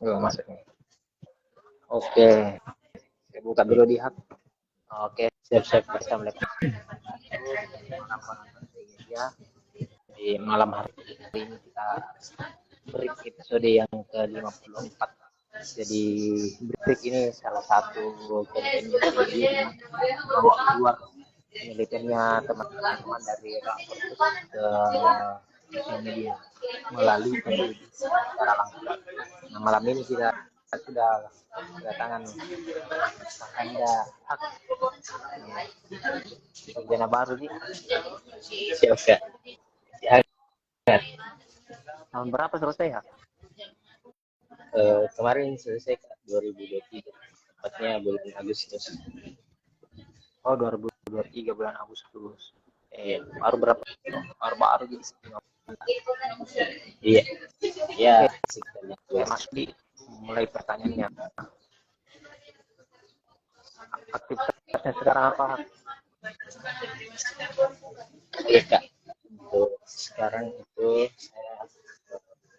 Masuk nih. Oke, saya buka dulu di hub. Oke, Siap-siap. assalamualaikum. Ya, di malam hari ini kita break episode yang ke-54. Jadi break ini salah satu konten yang luar penelitiannya teman-teman dari Rakor ke sosial media melalui penelitian secara langsung. Nah, malam ini kita sudah kedatangan Anda Hak, sarjana baru nih. Siap-siap. Tahun berapa selesai ya? Kemarin selesai 2023, tepatnya bulan Agustus. Oh, 2023 bulan Agustus. Baru berapa? Baru gitu. Iya. Ya, sekitar Oke, Mas Di, mulai pertanyaannya. Aktivitasnya sekarang apa? Iya, Kak. Untuk sekarang itu saya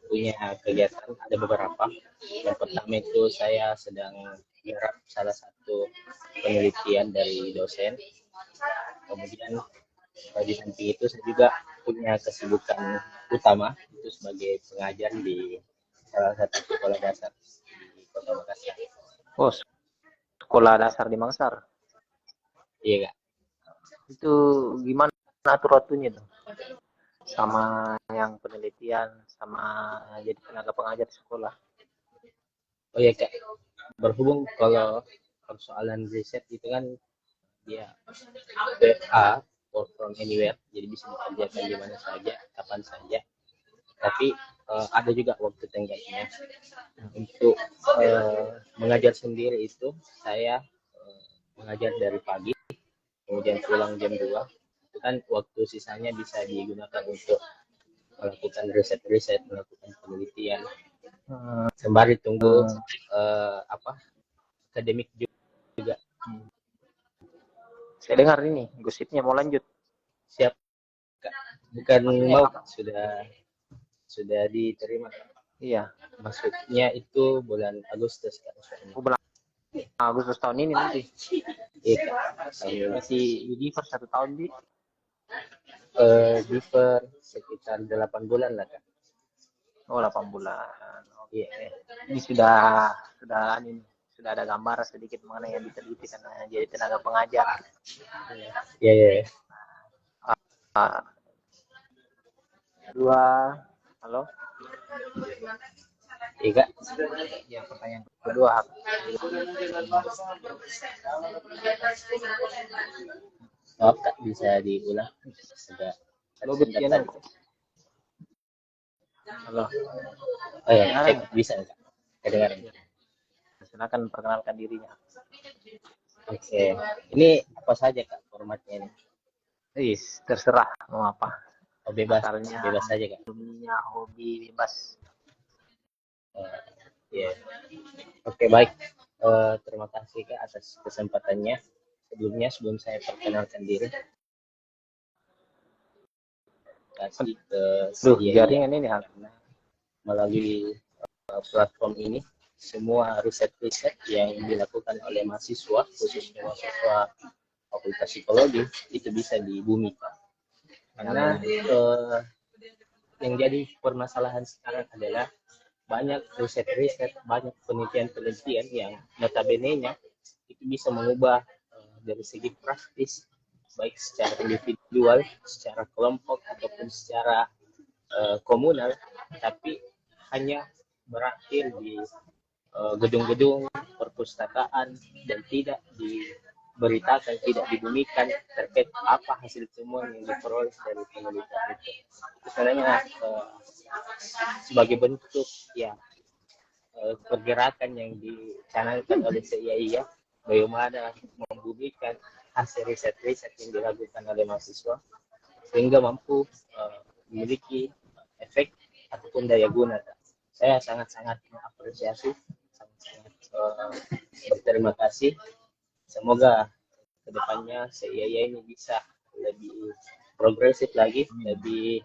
punya kegiatan ada beberapa. Yang pertama itu saya sedang menggarap salah satu penelitian dari dosen. Kemudian di samping itu saya juga punya kesibukan utama itu sebagai pengajar di salah satu sekolah dasar di Kota Makassar. Oh, sekolah dasar di Makassar. Iya, Kak. Itu gimana aturannya tuh? Sama yang penelitian, sama jadi tenaga pengajar di sekolah. Oh iya, Kak. Berhubung kalau persoalan riset itu kan dia WA work from anywhere, jadi bisa dikerjakan di mana saja, kapan saja. Tapi ada juga waktu tenggatnya. Untuk mengajar sendiri itu saya mengajar dari pagi, kemudian pulang jam 2. Itu kan waktu sisanya bisa digunakan untuk melakukan riset-riset, melakukan penelitian. Sembari tunggu akademik juga. Saya dengar ini, gosipnya mau lanjut. Siap, Kak. Bukan mau, sudah diterima. Iya. Maksudnya itu bulan Agustus, Kak. Bulan Agustus tahun ini nanti. Iya, Kak. Masih Univer 1 tahun di. Diver sekitar 8 bulan lah, Kak. Oh, 8 bulan. Iya. Ini sudah ada gambar sedikit mengenai yang diteliti karena jadi tenaga pengajar. Iya. Dua, halo. Iya, Kak. Ya, pertanyaan kedua. Oh, Kak, bisa diulang. Sudah. Halo. Oh ya, bisa, Kak. Kedengaran. Silakan perkenalkan dirinya. Oke. Ini apa saja, Kak, formatnya ini? Terserah mau apa. Oh, bebas saja, Kak. Dunia hobi bebas. Yeah. Oke, baik. Terima kasih, Kak, atas kesempatannya. Sebelum saya perkenalkan diri, kasih ke jaringan ini karena melalui platform ini semua riset-riset yang dilakukan oleh mahasiswa, khususnya mahasiswa Fakultas Psikologi, itu bisa dibumikan. Karena yang jadi permasalahan sekarang adalah banyak riset-riset, banyak penelitian-penelitian yang notabene-nya itu bisa mengubah dari segi praktis, baik secara individual, secara kelompok, ataupun secara komunal, tapi hanya berakhir di gedung-gedung perpustakaan dan tidak diberitakan, tidak dibumikan terkait apa hasil temuan yang diperoleh dari penelitian itu. Sebenarnya sebagai bentuk ya pergerakan yang dicanangkan oleh CIA, bagaimana membumikan hasil riset-riset yang dilakukan oleh mahasiswa sehingga mampu memiliki efek ataupun daya guna. Saya sangat-sangat mengapresiasi, sangat-sangat berterima kasih. Semoga kedepannya CIA ini bisa lebih progresif lagi, lebih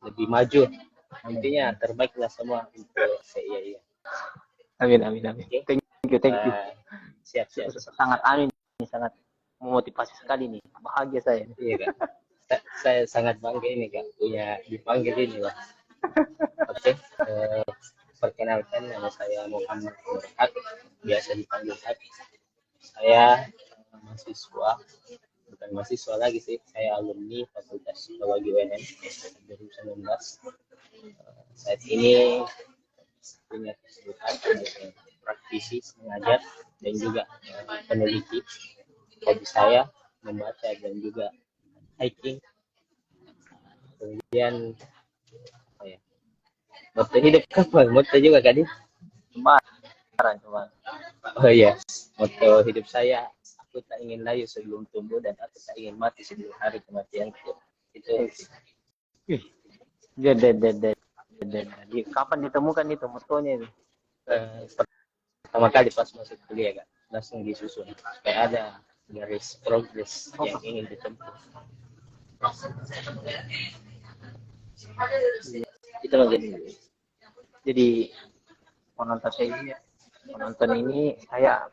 lebih maju Intinya terbaiklah semua untuk CIA. Amin, amin, amin. Oke. Thank you, thank you. Siap. Sangat amin, sangat memotivasi sekali nih. Bahagia saya. Iya Kak. Saya sangat bangga ini Kak punya dipanggil ini Pak. Oke. Perkenalkan, nama saya Muhammad Nurhat, biasa dipanggil Hat. Saya mahasiswa, bukan mahasiswa lagi sih, saya alumni Fakultas Psikologi UNM 2019. Saat ini punya kesibukan sebagai praktisi, mengajar, dan juga peneliti. Hobi saya membaca dan juga hiking. Kemudian apa ya? Moto hidup apa? Moto juga kan? Cuma. Oh iya, moto hidup saya, aku tak ingin layu sebelum tumbuh dan aku tak ingin mati sebelum hari kematianku. Itu. Jadi kapan ditemukan itu motonya itu? Pertama kali pas masuk kuliah Kak, langsung disusun supaya ada garis progres yang ingin ditempuh. Itu loh, jadi penonton ini saya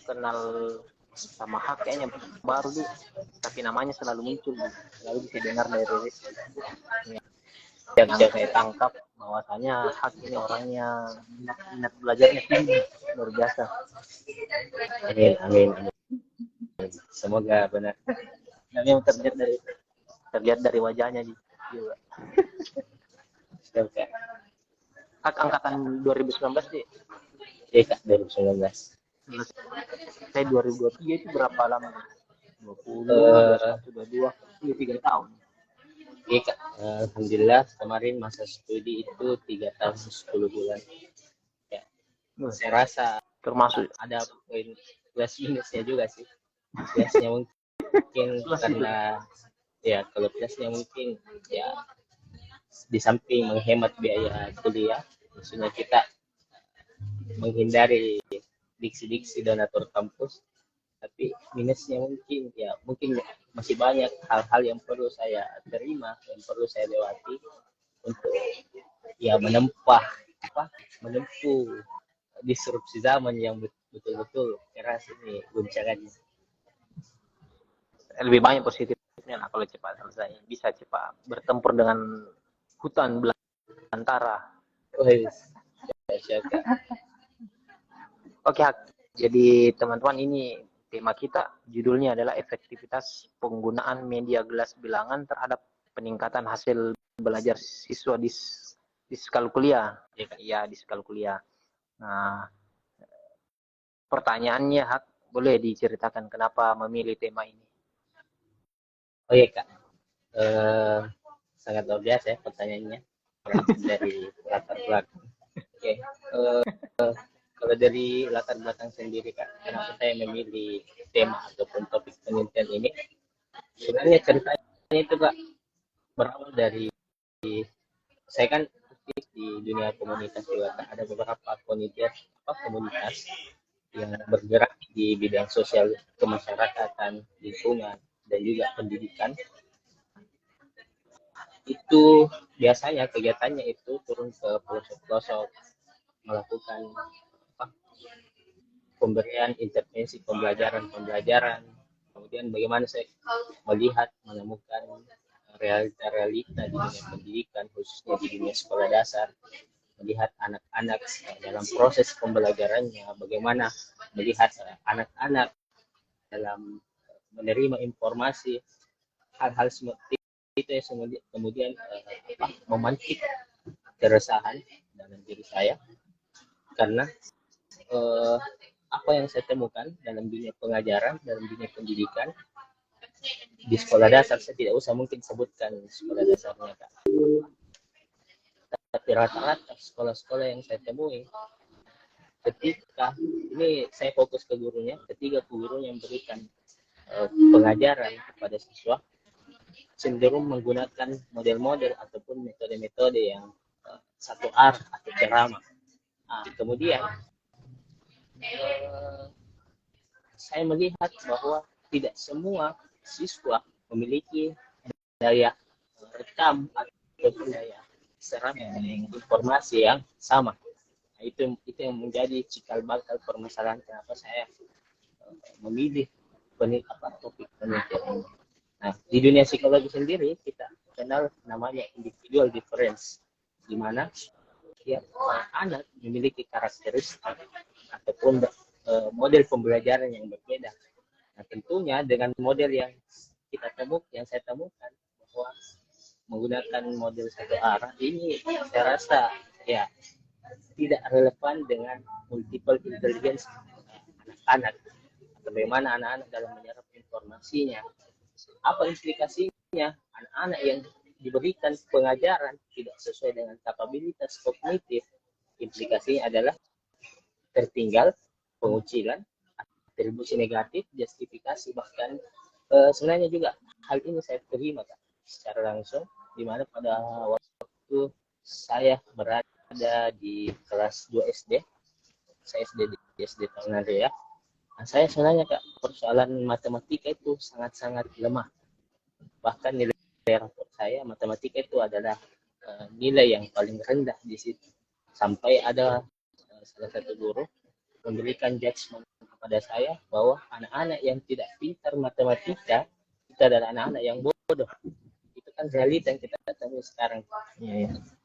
kenal sama Hak kayaknya baru nih, tapi namanya selalu muncul, selalu bisa dengar dari yang saya tangkap bahwasanya Hak ini orangnya minat belajarnya tinggi, luar biasa. Amin. Semoga benar. Dan yang terlihat dari wajahnya juga. Hak angkatan 2019 sih. Iya Kak, 2019. Saya 2023 itu berapa lama? 20, 21, 22, 3 tahun. Iya Kak, alhamdulillah kemarin masa studi itu 3 tahun 10 bulan. Ya, saya rasa termasuk ada poin plus minusnya juga sih. Plusnya mungkin karena ya kalau plusnya mungkin ya di samping menghemat biaya kuliah, maksudnya kita menghindari diksi-diksi donatur kampus, tapi minusnya mungkin masih banyak hal-hal yang perlu saya terima, yang perlu saya lewati untuk ya menempuh disrupsi zaman yang betul-betul keras ini guncangannya. Lebih banyak positifnya lah kalau cepat selesai, bisa cepat bertempur dengan hutan belantara. Oke, jadi teman-teman, ini tema kita judulnya adalah efektivitas penggunaan media gelas bilangan terhadap peningkatan hasil belajar siswa di skala kuliah. Ya, di skala kuliah. Nah, pertanyaannya Hak, boleh diceritakan kenapa memilih tema ini? Oh iya Kak, sangat luar biasa ya pertanyaannya dari latar belakang. Oke, kalau dari latar belakang sendiri Kak, kenapa saya memilih tema ataupun topik penelitian ini? Sebenarnya ceritanya itu Kak berawal dari saya kan di dunia komunitas juga Kak, ada beberapa komunitas yang bergerak di bidang sosial kemasyarakatan, lingkungan, dan juga pendidikan. Itu biasanya kegiatannya itu turun ke pelosok-pelosok, melakukan pemberian intervensi pembelajaran, kemudian bagaimana saya melihat, menemukan realita-realita di dunia pendidikan, khususnya di dunia sekolah dasar, melihat anak-anak dalam proses pembelajarannya, bagaimana melihat anak-anak dalam menerima informasi, hal-hal seperti itu yang kemudian memantik keresahan dalam diri saya, karena apa yang saya temukan dalam dunia pengajaran, dalam dunia pendidikan di sekolah dasar, saya tidak usah mungkin sebutkan sekolah dasarnya Kak, tapi rata-rata sekolah-sekolah yang saya temui, ketika ini saya fokus ke gurunya, ketika guru yang berikan pengajaran kepada siswa cenderung menggunakan model-model ataupun metode-metode yang satu arah atau ceramah. Kemudian saya melihat bahwa tidak semua siswa memiliki daya rekam ataupun daya serap informasi yang sama. Nah, itu yang menjadi cikal bakal permasalahan kenapa saya memilih topik penelitian ini. Nah, di dunia psikologi sendiri kita kenal namanya individual difference, di mana ya anak memiliki karakteristik ataupun model pembelajaran yang berbeda. Nah, tentunya dengan model yang saya temukan bahwa menggunakan model satu arah ini, saya rasa ya tidak relevan dengan multiple intelligence anak-anak. Bagaimana anak-anak dalam menyerap informasinya, apa implikasinya anak-anak yang diberikan pengajaran tidak sesuai dengan kapabilitas kognitif, implikasinya adalah tertinggal, pengucilan, atribusi negatif, justifikasi, bahkan sebenarnya juga hal ini saya terima Kak, secara langsung, di mana pada waktu saya berada di kelas 2 SD, saya SD di SD Tanganria, saya sebenarnya Kak, persoalan matematika itu sangat-sangat lemah. Bahkan nilai rapor saya matematika itu adalah nilai yang paling rendah di situ. Sampai ada salah satu guru memberikan judgement kepada saya bahwa anak-anak yang tidak pintar matematika itu adalah anak-anak yang bodoh. Itu kan realita yang kita temui sekarang.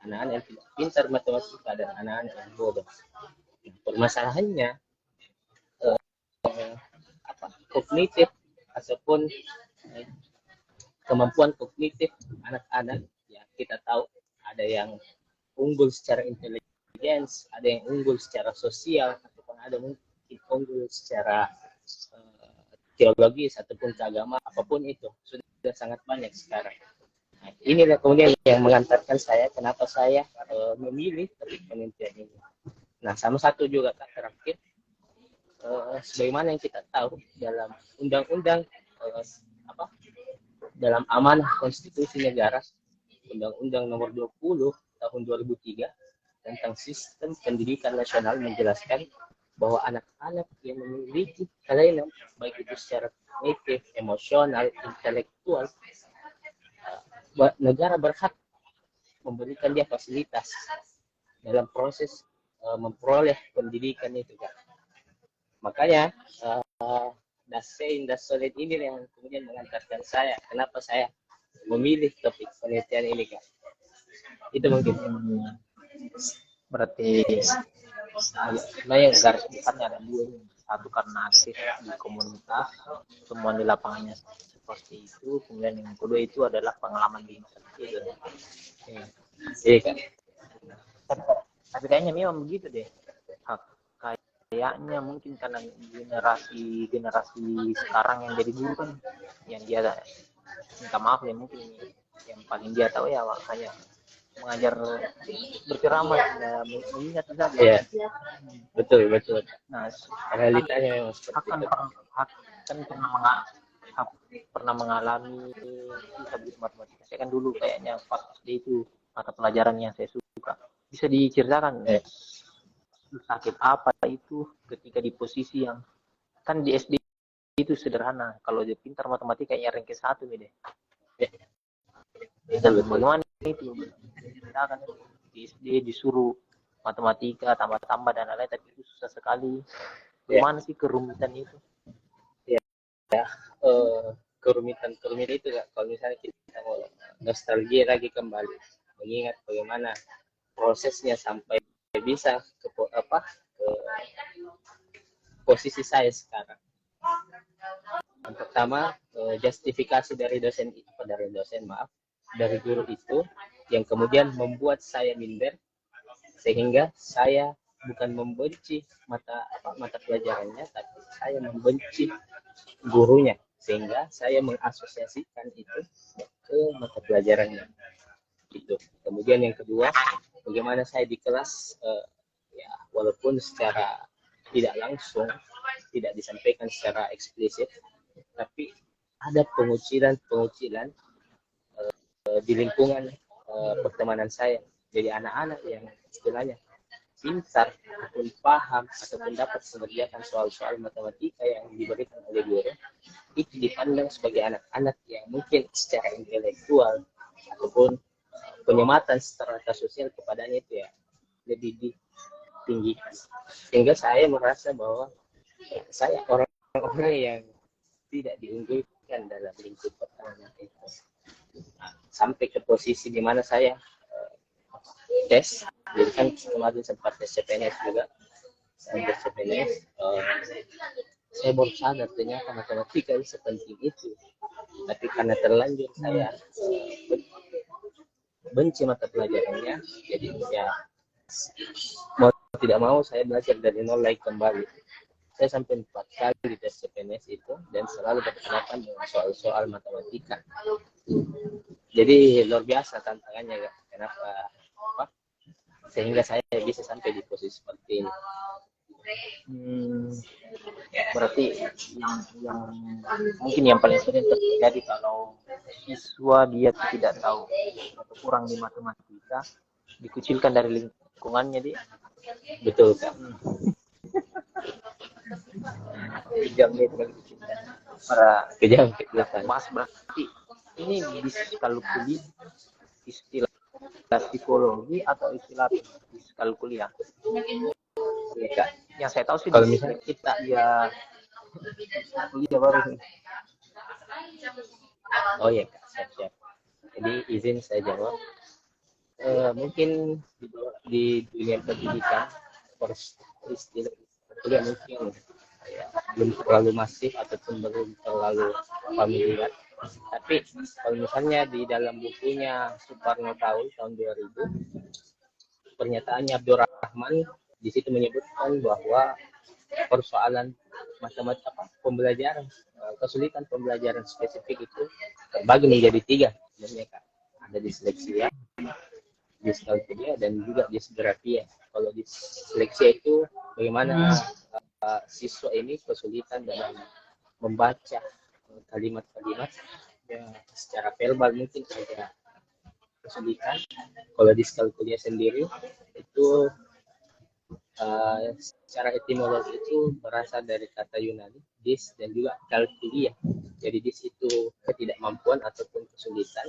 Anak-anak yang tidak pintar matematika adalah anak-anak yang bodoh. Permasalahannya kognitif ataupun kemampuan kognitif anak-anak, ya kita tahu ada yang unggul secara intelligence, ada yang unggul secara sosial, ataupun ada mungkin unggul secara teologis ataupun keagamaan, apapun itu sudah sangat banyak sekarang. Nah, inilah kemudian yang mengantarkan saya kenapa saya memilih topik penelitian ini. Nah, sama satu juga Kak, terakhir, sebagaimana yang kita tahu dalam undang-undang dalam amanah konstitusi negara, Undang-Undang Nomor 20 tahun 2003 tentang sistem pendidikan nasional menjelaskan bahwa anak-anak yang memiliki kelainan baik itu secara kognitif, emosional, intelektual, negara berhak memberikan dia fasilitas dalam proses memperoleh pendidikan itu Kak. Makanya das solid ini yang kemudian mengantarkan saya kenapa saya memilih topik penelitian ini Kak. Itu mungkin. Berarti sebenarnya garis besarnya ada dua. Satu karena aktif di komunitas, semua di lapangannya seperti itu. Kemudian yang kedua itu adalah pengalaman di masa kecil. Iya Kak. Tapi kayaknya memang begitu deh. Kayaknya mungkin karena generasi sekarang yang jadi guru kan, yang dia minta maaf ya, mungkin yang paling dia tahu ya hanya mengajar berceramah, mengingat saja. Iya, betul. Nah, realitanya memang seperti itu. Pernah mengalami subjek matematika. Saya kan dulu kayaknya pas SD itu mata pelajaran yang saya suka. Bisa diceritakan sakit apa itu ketika di posisi yang kan di SD itu sederhana, kalau dia pintar matematika ya ranking 1 nih deh. Dan bagaimana itu kan di SD disuruh matematika tambah dan lain-lain, tapi itu susah sekali. Bagaimana sih kerumitan itu? Kerumitan itu Kak, kalau misalnya kita mau nostalgia lagi kembali, mengingat bagaimana prosesnya sampai bisa ke posisi saya sekarang. Yang pertama, justifikasi dari guru itu yang kemudian membuat saya minder, sehingga saya bukan membenci mata pelajarannya, tapi saya membenci gurunya, sehingga saya mengasosiasikan itu ke mata pelajarannya. Itu. Kemudian yang kedua, bagaimana saya di kelas, walaupun secara tidak langsung, tidak disampaikan secara eksplisit, tapi ada pengucilan di lingkungan pertemanan saya. Jadi anak-anak yang istilahnya pintar ataupun paham ataupun dapat mengerjakan soal-soal matematika yang diberikan oleh guru, itu dipandang sebagai anak-anak yang mungkin secara intelektual ataupun penyematan strata sosial kepadanya itu ya lebih ditinggikan, sehingga saya merasa bahwa saya orang-orang yang tidak diunggulkan dalam lingkup pertemanan itu. Nah, sampai ke posisi di mana saya tes, jadi kan kemarin sempat tes CPNS juga, saya tes CPNS, saya baru sadar ternyata matematika itu sepenting itu, tapi karena terlanjur saya benci mata pelajarannya, jadi ya mau tidak mau saya belajar dari nol lagi kembali. Saya sampai 4 kali di tes CPNS itu dan selalu berhadapan dengan soal-soal matematika. Jadi luar biasa tantangannya, Kak. Kenapa? Apa? Sehingga saya bisa sampai di posisi seperti ini. Berarti yang mungkin yang paling sering terjadi kalau siswa dia tidak tahu atau kurang di matematika, dikucilkan dari lingkungannya dia. Betul, Kak. Kejam itu kalau dikucilkan. Para Kejam kelihatan. Mas, berarti ini diskalkuli istilah psikologi atau istilah diskalkulia? Ya, Kak. Yang saya tahu sih Kalau misalnya kita ya kuliah baru. Oh iya, Kak, siap-siap. Jadi izin saya jawab. Mungkin di dunia pendidikan istilah kuliah mungkin ya, belum terlalu masif ataupun belum terlalu familiar. Tapi kalau misalnya di dalam bukunya Suparno tahun 2000, pernyataannya Abdurrahman di situ menyebutkan bahwa persoalan matematika pembelajaran, kesulitan pembelajaran spesifik itu terbagi menjadi 3 sebenarnya, Kak. Ada disleksia, diskalkulia, dan juga disgrafia. Kalau disleksia itu bagaimana siswa ini kesulitan dalam membaca kalimat-kalimat ya, secara verbal mungkin ada kesulitan. Kalau diskalkulia sendiri itu secara etimologi itu berasal dari kata Yunani dis dan juga kalkulia. Jadi dis itu ketidakmampuan ataupun kesulitan.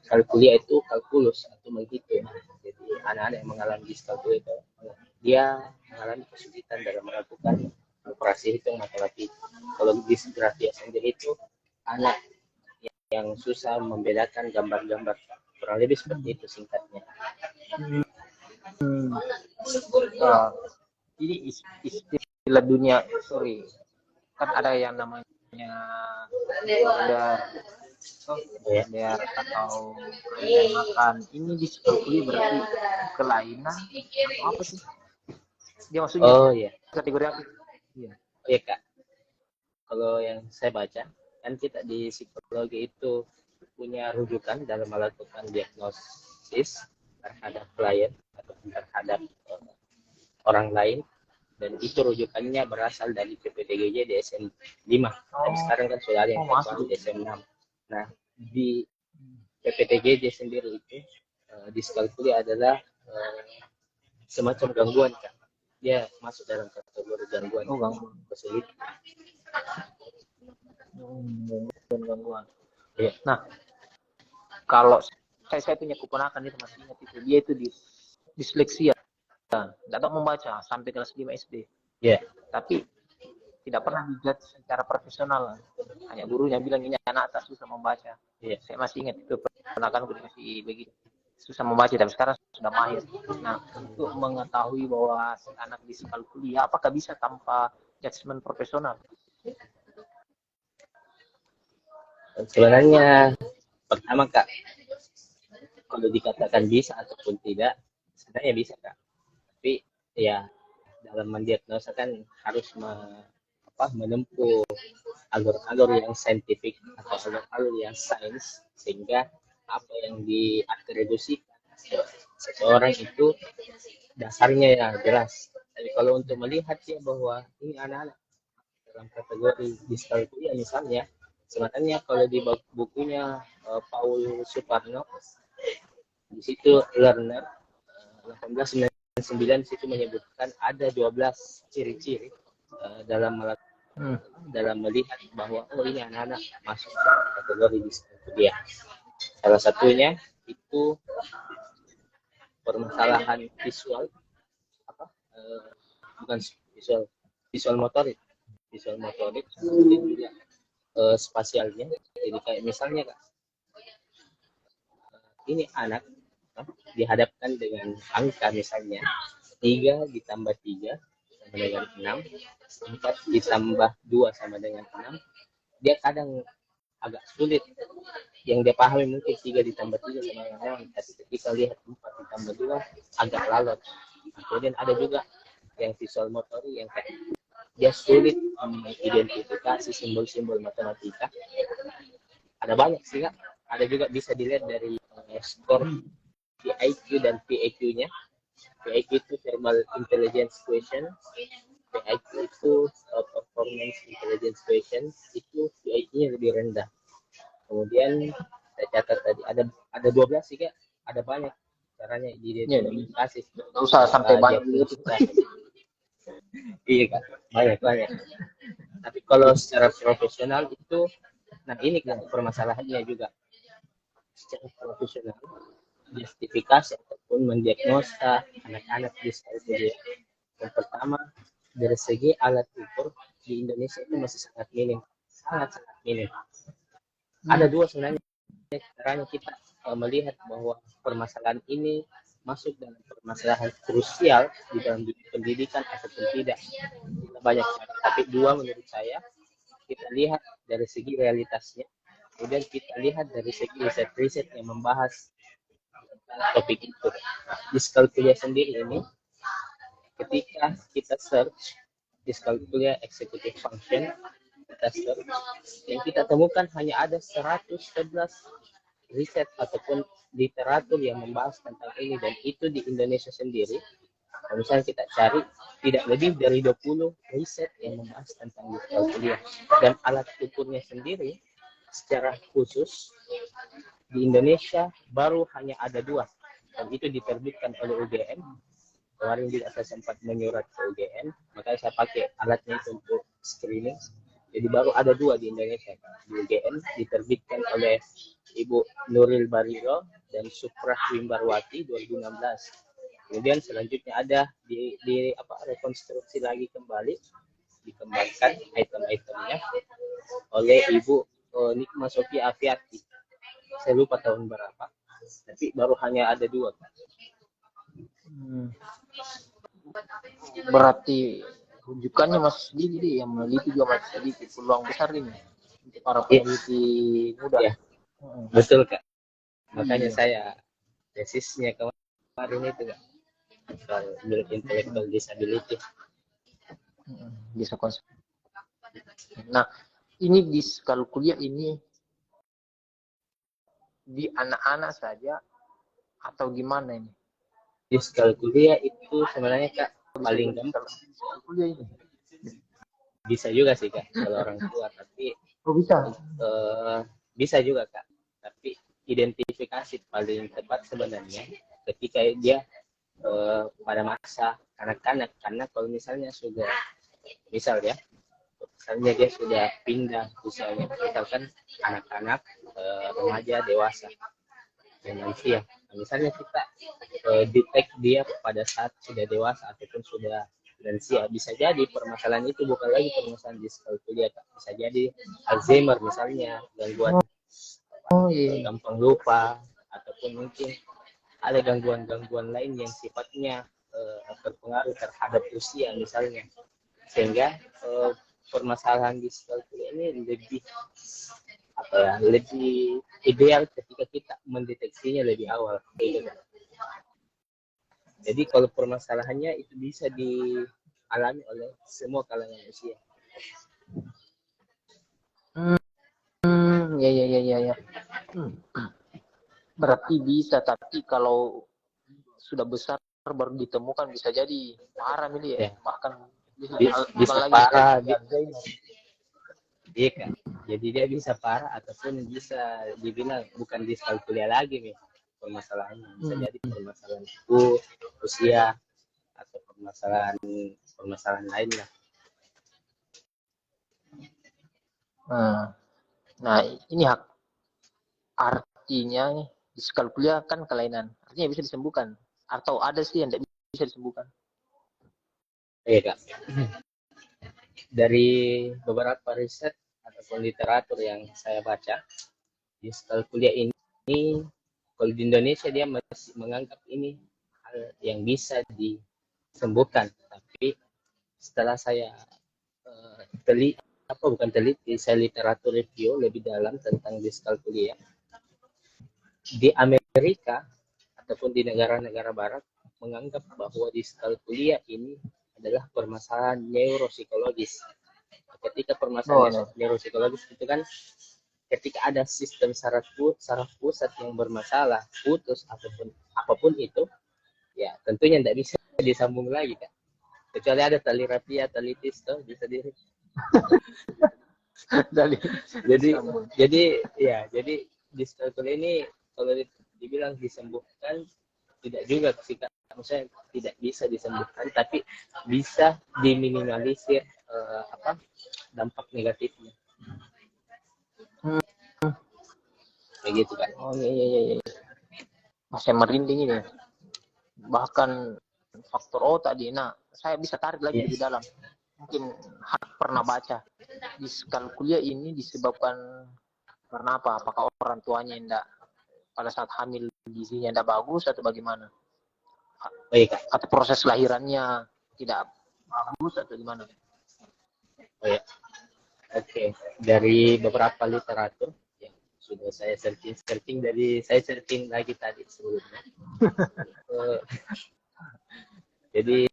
Kalkulia itu kalkulus atau menghitung. Jadi anak-anak yang mengalami diskalkulia itu dia mengalami kesulitan dalam melakukan operasi hitung matematika. Kalau disgrafia sendiri itu anak yang susah membedakan gambar-gambar. Kurang lebih seperti itu singkatnya. Jadi istilah dunia, kan ada yang namanya software atau makan. Ini diskalkuli berarti kelainan atau apa sih? Dia maksudnya iya. kategori apa? Iya. Oh iya, Kak. Kalau yang saya baca, kan kita di psikologi itu punya rujukan dalam melakukan diagnosis terhadap klien atau terhadap orang lain, dan itu rujukannya berasal dari PPTGJ DSM 5 dan sekarang kan sudah ada yang masuk DSM 6. Nah, di PPTGJ sendiri itu diskalkuli adalah semacam gangguan, Kak. Dia masuk dalam kategori gangguan. Kesulitan. Gangguan. Ya. Nah, kalau saya punya keponakan itu masih ingat itu, dia itu disleksia, tidak tahu membaca sampai kelas 5 SD. Yeah. Tapi tidak pernah dijudge secara profesional. Hanya gurunya bilang ini anak tak susah membaca. Yeah. Saya masih ingat itu keponakan masih begitu susah membaca, tapi sekarang sudah mahir. Nah, untuk mengetahui bahwa anak diskalkulia, apakah bisa tanpa judgement profesional? Sebenarnya pertama, Kak, kalau dikatakan bisa ataupun tidak, sebenarnya bisa, Kak. Tapi ya dalam mendiagnosa kan harus menempuh alur-alur yang saintifik atau alur-alur yang sains, sehingga apa yang diatribusikan seseorang itu dasarnya ya jelas. Tapi kalau untuk melihat ya bahwa ini anak-anak dalam kategori diskalkulia misalnya, sebenarnya kalau di bukunya Paul Suparno di situ learner 1899 situ menyebutkan ada 12 ciri-ciri dalam melihat bahwa ini anak-anak masuk kategori diskalkulia. Salah satunya itu permasalahan visual apa bukan visual motorik kemudian juga spasialnya. Jadi kayak misalnya Kak, ini anak dihadapkan dengan angka misalnya 3 ditambah 3 sama dengan 6, 4 ditambah 2 sama dengan 6, dia kadang agak sulit. Yang dia pahami mungkin 3 ditambah 3 sama dengan 6, tapi ketika lihat 4 ditambah 2 agak lalot. Kemudian ada juga yang visual motorik yang kayak dia sulit mengidentifikasi simbol-simbol matematika. Ada banyak sih Kak. Ada juga bisa dilihat dari skor PIQ dan PAQ-nya. PIQ itu Verbal Intelligence Question, PIQ itu Performance Intelligence Question, itu PIQ-nya lebih rendah. Kemudian saya catat tadi ada 12 sih Kak, ada banyak caranya diidentifikasi. Nggak usah sampai banyak gitu. Iya Kak, banyak. Tapi kalau secara profesional itu, nah ini kan permasalahannya juga. Secara profesional, justifikasi ataupun mendiagnosa anak-anak disabilitas. Yang pertama, dari segi alat ukur di Indonesia itu masih sangat minim. Ada dua sebenarnya caranya kita melihat bahwa permasalahan ini masuk dalam permasalahan krusial di dalam pendidikan ataupun tidak. Kita banyak cara, tapi dua menurut saya, kita lihat dari segi realitasnya, kemudian kita lihat dari segi riset-riset yang membahas topik itu. Diskalkulia sendiri ini, ketika kita search diskalkulia executive function, kita search, yang kita temukan hanya ada 111 riset ataupun literatur yang membahas tentang ini, dan itu di Indonesia sendiri. Kalau misalnya kita cari, tidak lebih dari 20 riset yang membahas tentang diskalkulia, dan alat ukurnya sendiri secara khusus di Indonesia baru hanya ada 2, dan itu diterbitkan oleh UGM. Kemarin juga saya sempat menyurat ke UGM, makanya saya pakai alatnya itu untuk screening. Jadi baru ada 2 di Indonesia, di UGM, diterbitkan oleh Ibu Nuril Bariro dan Suprah Wimbarwati 2016. Kemudian selanjutnya ada di rekonstruksi lagi kembali, dikembangkan item-itemnya oleh Ibu Nikma Sofia Afiati. Saya lupa tahun berapa, tapi baru hanya ada 2. Berarti rujukannya masih sedikit, yang meneliti juga masih sedikit. Peluang besar ini untuk para peneliti muda. Ya, betul Kak. Makanya saya tesisnya kemarin itu Kak, soal intellectual disability. Bisa konsep. Nah, ini diskalkulia ini di anak-anak saja atau gimana ini? Diskalkulia itu sebenarnya Kak paling gampang. Bisa juga sih Kak kalau orang tua, tapi bisa juga Kak. Tapi identifikasi paling tepat sebenarnya ketika dia pada masa kanak-kanak, karena kalau misalnya sudah misalnya dia sudah pindah usianya, misalkan anak-anak, remaja, dewasa, dan lansia. Misalnya kita detect dia pada saat sudah dewasa ataupun sudah lansia, bisa jadi permasalahan itu bukan lagi permasalahan diskalkulia, bisa jadi Alzheimer misalnya, gangguan gampang lupa, ataupun mungkin ada gangguan-gangguan lain yang sifatnya berpengaruh terhadap usia misalnya, sehingga permasalahan diskalkulia ini lebih ideal ketika kita mendeteksinya lebih awal. Jadi kalau permasalahannya itu bisa dialami oleh semua kalangan usia. Ya. Berarti bisa, tapi kalau sudah besar baru ditemukan bisa jadi parah ini ya. Bahkan bisa parah. Iya kan. Jadi dia bisa parah ataupun bisa dibilang bukan diskalkulia lagi nih permasalahannya. Bisa jadi permasalahan usia atau permasalahan lain lah. Nah, ini artinya di kalkulia kan kelainan, artinya bisa disembuhkan atau ada sih yang tidak bisa disembuhkan. Iya Kak, dari beberapa riset ataupun literatur yang saya baca, diskalkulia ini kalau di Indonesia dia masih menganggap ini hal yang bisa disembuhkan, tapi setelah saya teliti, saya literatur review lebih dalam tentang diskalkulia di Amerika ataupun di negara-negara barat menganggap bahwa diskalkulia ini adalah permasalahan neuropsikologis. Ketika permasalahan neuropsikologis itu kan ketika ada sistem saraf pusat yang bermasalah, putus ataupun apapun itu, ya tentunya tidak bisa disambung lagi kan. Kecuali ada tali rapia, tali tis tuh bisa diri. jadi diskalkulia ini kalau dibilang disembuhkan tidak juga sih Kak. Maksudnya tidak bisa disembuhkan, tapi bisa diminimalisir dampak negatifnya. Kayak gitu kan. Oh iya. Masih merinding ini. Bahkan faktor otak di. Nah, saya bisa tarik lagi lebih dalam. Mungkin pernah baca. Diskalkulia ini disebabkan karena apa? Apakah orang tuanya tidak pada saat hamil gizinya tidak bagus atau bagaimana? Baik Kak. Atau proses lahirannya tidak bagus atau gimana? Oh ya. Oke. Dari beberapa literatur yang sudah saya searching dari saya searching lagi tadi sebelumnya. Jadi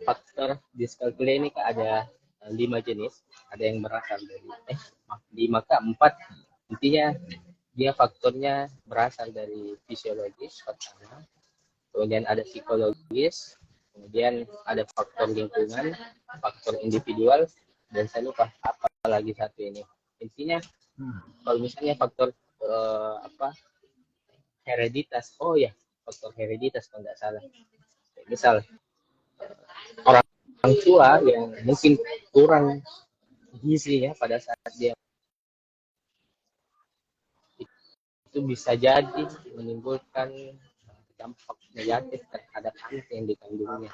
faktor diskalkulia ini Kak ada 5 jenis. Ada yang berasal dari 5 Kak, 4. Intinya dia faktornya berasal dari fisiologis pertama, kemudian ada psikologis, kemudian ada faktor lingkungan, faktor individual, dan saya lupa apa lagi satu ini. Intinya kalau misalnya faktor hereditas, faktor hereditas kalau nggak salah. Misal orang tua yang mungkin kurang gizi ya pada saat dia itu bisa jadi menimbulkan dampak negatif terhadap anak yang dikandungnya,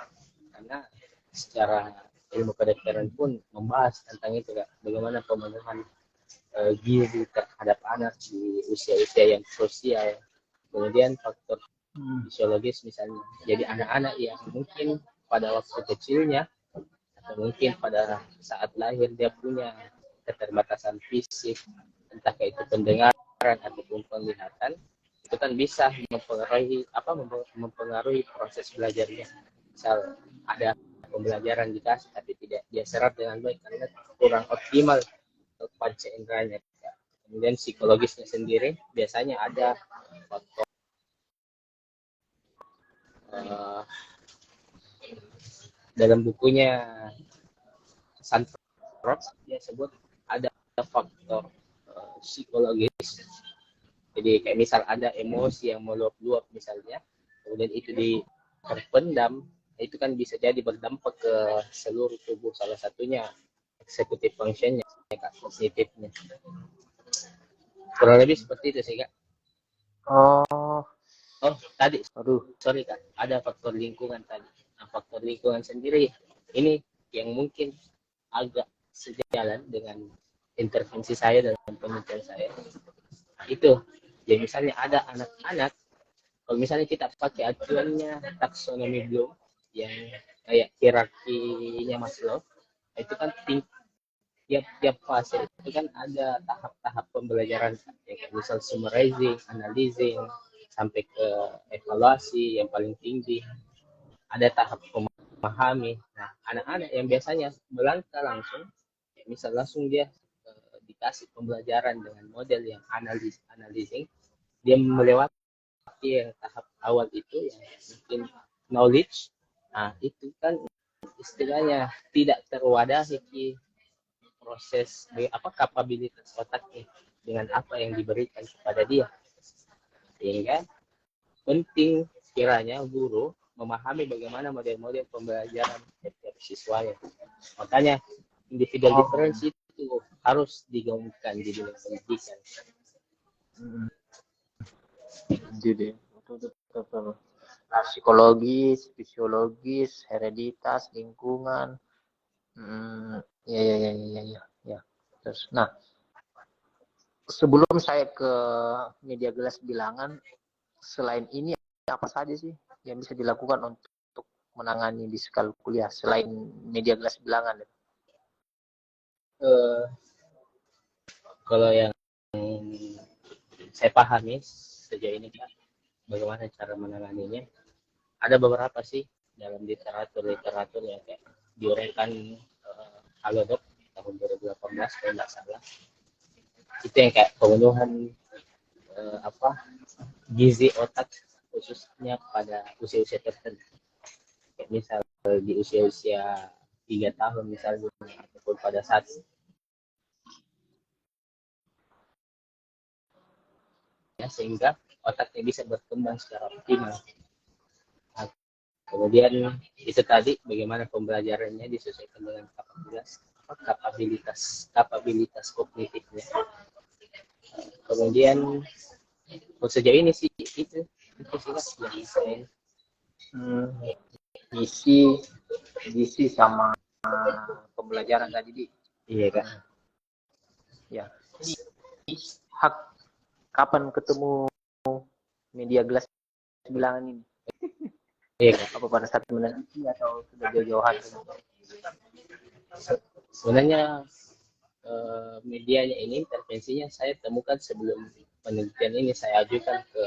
karena secara ilmu kedokteran pun membahas tentang itu Kak, bagaimana pemenuhan gizi terhadap anak di usia-usia yang krusial. Kemudian faktor fisiologis misalnya, jadi anak-anak yang mungkin pada waktu kecilnya atau mungkin pada saat lahir dia punya keterbatasan fisik, entah itu pendengaran ataupun penglihatan, itu kan bisa mempengaruhi proses belajarnya. Misal ada pembelajaran dikasih tapi tidak dia serap dengan baik karena kurang optimal panca inderanya. Kemudian psikologisnya sendiri biasanya ada faktor dalam bukunya Sanford dia sebut ada faktor psikologis. Jadi kayak misal ada emosi yang meluap-luap misalnya, kemudian itu terpendam, itu kan bisa jadi berdampak ke seluruh tubuh, salah satunya eksekutif functionnya, kognitifnya. Kurang lebih seperti itu sih Kak. Tadi, sorry Kak, ada faktor lingkungan tadi. Nah, faktor lingkungan sendiri ini yang mungkin agak sejalan dengan intervensi saya dalam penelitian saya. Itu, ya misalnya ada anak-anak, kalau misalnya kita pakai acuannya taksonomi Bloom yang kayak hierarkinya Maslow, itu kan tiap fase itu kan ada tahap-tahap pembelajaran, kayak misal summarizing, analyzing, sampai ke evaluasi yang paling tinggi. Ada tahap memahami. Nah, anak-anak yang biasanya melangkah langsung, misal langsung dia dikasih pembelajaran dengan model yang analyzing, dia melewati yang tahap awal itu yang mungkin knowledge. Nah, itu kan istilahnya tidak terwadahi proses kapabilitas otaknya dengan apa yang diberikan kepada dia, sehingga penting kiranya guru memahami bagaimana model-model pembelajaran setiap siswanya. Makanya individual difference itu harus digaungkan di dalam pendidikan. Jadi betul. Psikologis, fisiologis, hereditas, lingkungan. Ya, ya, ya, ya, ya, ya. Terus, nah, sebelum saya ke media gelas bilangan, selain ini apa saja sih yang bisa dilakukan untuk menangani di skala kuliah selain media gelas bilangan? Eh, Kalau yang saya pahami sejauh ini Kak, bagaimana cara menanganinya? Ada beberapa sih dalam literatur yang kayak diuraikan Halodoc tahun 2018 kalau nggak salah. Itu yang kayak pemenuhan gizi otak khususnya pada usia-usia tertentu. Kayak misal di usia-usia 3 tahun misalnya ataupun pada saat ya, sehingga otaknya bisa berkembang secara optimal. Nah, kemudian itu tadi bagaimana pembelajarannya disesuaikan dengan kapabilitas kognitifnya. Kemudian sejauh ini sih itu sih yang saya Gizi sama pembelajaran tadi di. iya Kak. Ya. Hak kapan ketemu media gelas bilangan ini? Iya Kak. Apa pada saat meneliti atau sudah jauh-jauhan? Sebenarnya medianya ini intervensinya saya temukan sebelum penelitian ini saya ajukan ke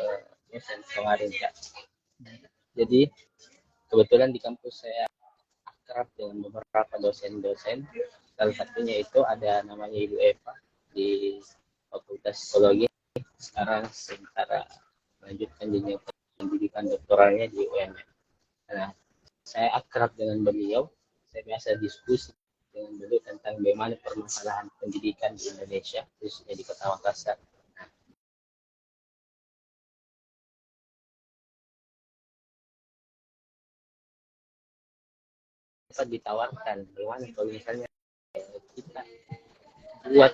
dosen kemarin Kak. Jadi kebetulan di kampus saya akrab dengan beberapa dosen-dosen. Salah satunya itu ada namanya Ibu Eva di Fakultas Psikologi. Sekarang sementara melanjutkan jenjang pendidikan doktoralnya di UNM. Nah, saya akrab dengan beliau. Saya biasa diskusi dengan beliau tentang bagaimana permasalahan pendidikan di Indonesia, khususnya di Kota Makassar. Kita ditawarkan bagaimana kalau misalnya kita buat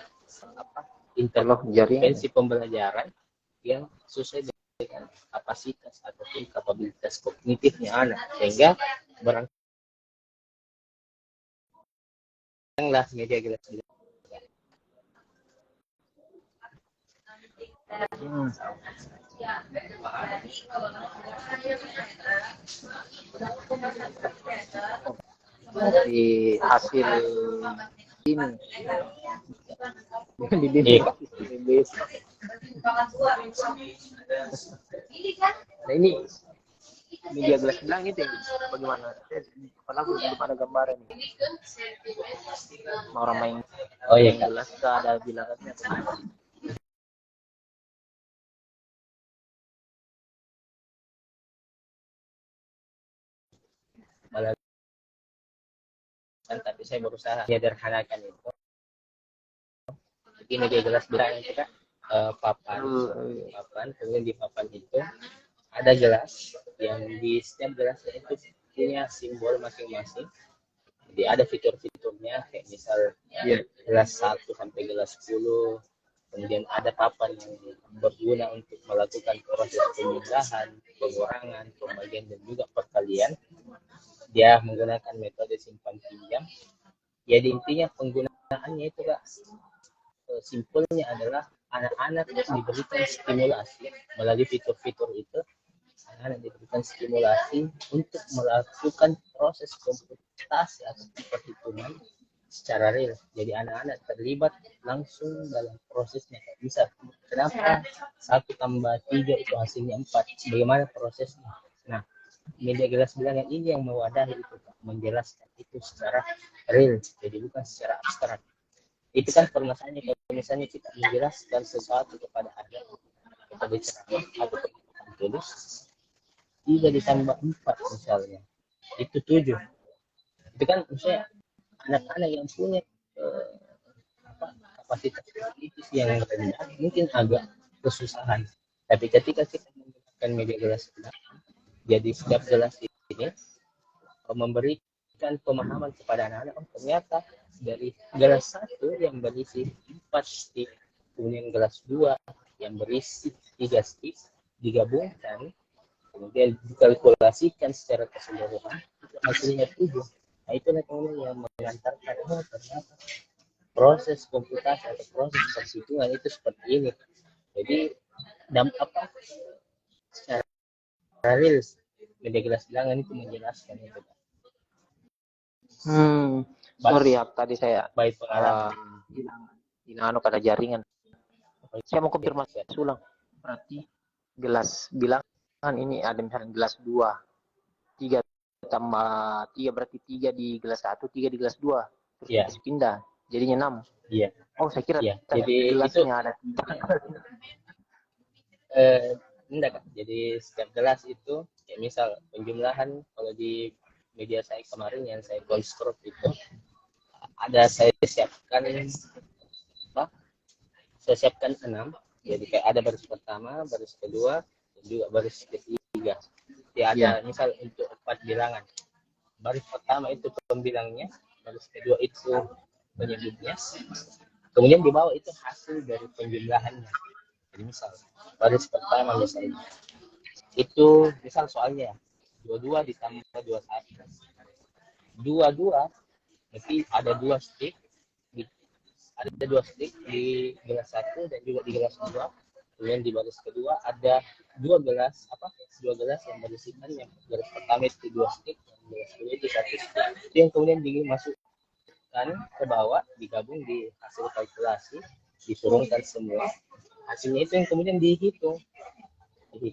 intervensi pembelajaran yang sesuai dengan kapasitas ataupun kapabilitas kognitifnya anak, sehingga baranglah media gelas di hasil ini nah ini media gelas bilang itu bagaimana? Kalau aku belum ada gambaran nih. Orang main gelas ada bilangannya. Tapi saya berusaha menyederhanakan itu. Jadi media gelas bilang itu Kak, papan, kemudian di papan itu ada gelas yang di setiap gelasnya itu punya simbol masing-masing. Jadi ada fitur-fiturnya kayak misal gelas 1 sampai gelas 10. Kemudian ada papan yang berguna untuk melakukan proses pemindahan, pengurangan, pembagian dan juga perkalian. Dia menggunakan metode simpan pinjam. Jadi intinya penggunaannya itu Kak, simpelnya adalah anak-anak diberikan stimulasi melalui fitur-fitur itu. Anak-anak diberikan stimulasi untuk melakukan proses komputasi atau perhitungan secara real. Jadi anak-anak terlibat langsung dalam prosesnya. Bisa kenapa 1 tambah 3 itu hasilnya 4? Bagaimana prosesnya? Nah, media gelas bilangan ini yang mewadahi itu, menjelaskan itu secara real, jadi bukan secara abstrak. Itu kan permasalahannya kalau misalnya kita menjelaskan sesuatu kepada anak, kita bicara atau tulis 3 ditambah 4 misalnya, itu 7. Itu kan misalnya anak-anak yang punya kapasitas kognitif yang rendah mungkin agak kesusahan. Tapi ketika kita menggunakan media gelas bilangan, jadi setiap gelas ini memberikan pemahaman kepada anak-anak, oh ternyata dari gelas 1 yang berisi 4 stick, kemudian gelas 2 yang berisi 3 stick, digabungkan, kemudian dikalkulasikan secara keseluruhan, hasilnya 7. Nah, itulah kemudian yang mengantarkan, oh ternyata proses komputasi atau proses perhitungan itu seperti ini. Jadi apa secara real media gelas bilangan itu menjelaskan itu. Sorry ya, tadi saya Baik pengalaman. hilang ada jaringan. Saya mau konfirmasi ulang. Berarti gelas bilangan ini ada misalnya gelas 2, 3 tambah 3 berarti 3 di gelas 1, 3 di gelas 2. Terus Iya. pindah, jadinya 6. Iya. Oh, saya kira Jadi gelasnya itu ada 3. Enggak kan? Jadi setiap gelas itu, ya misal penjumlahan kalau di media saya kemarin yang saya konstruk itu ada saya siapkan 6. Jadi kayak ada baris pertama, baris kedua, dan juga baris ketiga. Ya ada misal untuk 4 bilangan. Baris pertama itu pembilangnya, baris kedua itu penyebutnya, kemudian di bawah itu hasil dari penjumlahannya. Jadi misal baris pertama misalnya itu misal soalnya 22 ditambah 21. 22 berarti ada 2 stick di gelas 1 dan juga di gelas 2. Kemudian di baris kedua ada 2 gelas yang berisikan, yang gelas pertama itu 2 stick, yang gelas kedua itu 1 stick. Itu yang kemudian dimasukkan ke bawah, digabung di hasil kalkulasi, diturunkan semua. Hasilnya itu yang kemudian dihitung di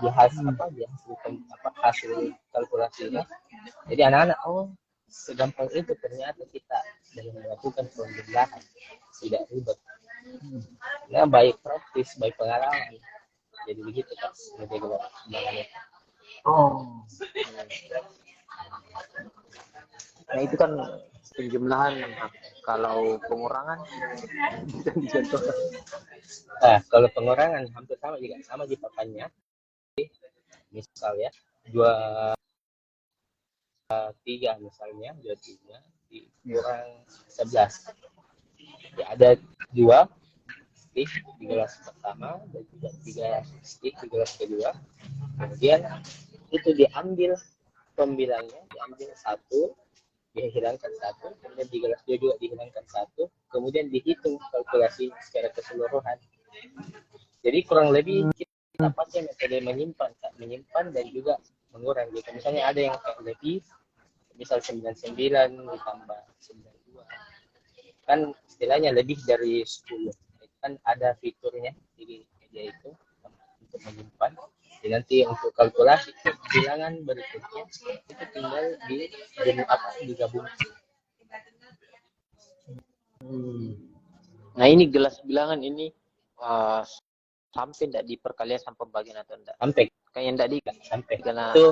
hasil kalkulasinya. Jadi anak-anak, oh segampang itu ternyata kita dalam melakukan penjumlahan, tidak ribet. Nah, baik praktis, baik pengalaman. Jadi begitu Pak, Nah, itu kan penjumlahan. Kalau pengurangan bisa dicontohkan. Nah, kalau pengurangan hampir sama di papannya. Misal ya, 23 misalnya, 23 dikurang 11. Ya, ada 2 stick di gelas pertama dan juga 3 stick di gelas kedua. Kemudian itu diambil pembilangnya, diambil 1, dihilangkan 1, kemudian di gelas 2 juga dihilangkan 1, kemudian dihitung kalkulasi secara keseluruhan. Jadi kurang lebih kita pakai metode menyimpan dan juga mengurang. Jika misalnya ada yang lebih, misal 99 ditambah 92, kan istilahnya lebih dari 10. Kan ada fiturnya di media itu untuk menyimpan. Jadi nanti untuk kalkulasi bilangan berikutnya itu tinggal digabung. Nah, ini gelas bilangan ini sampai tidak di perkalian sama pembagian atau enggak? Sampai. Kayak yang tadi Sampai. karena Itu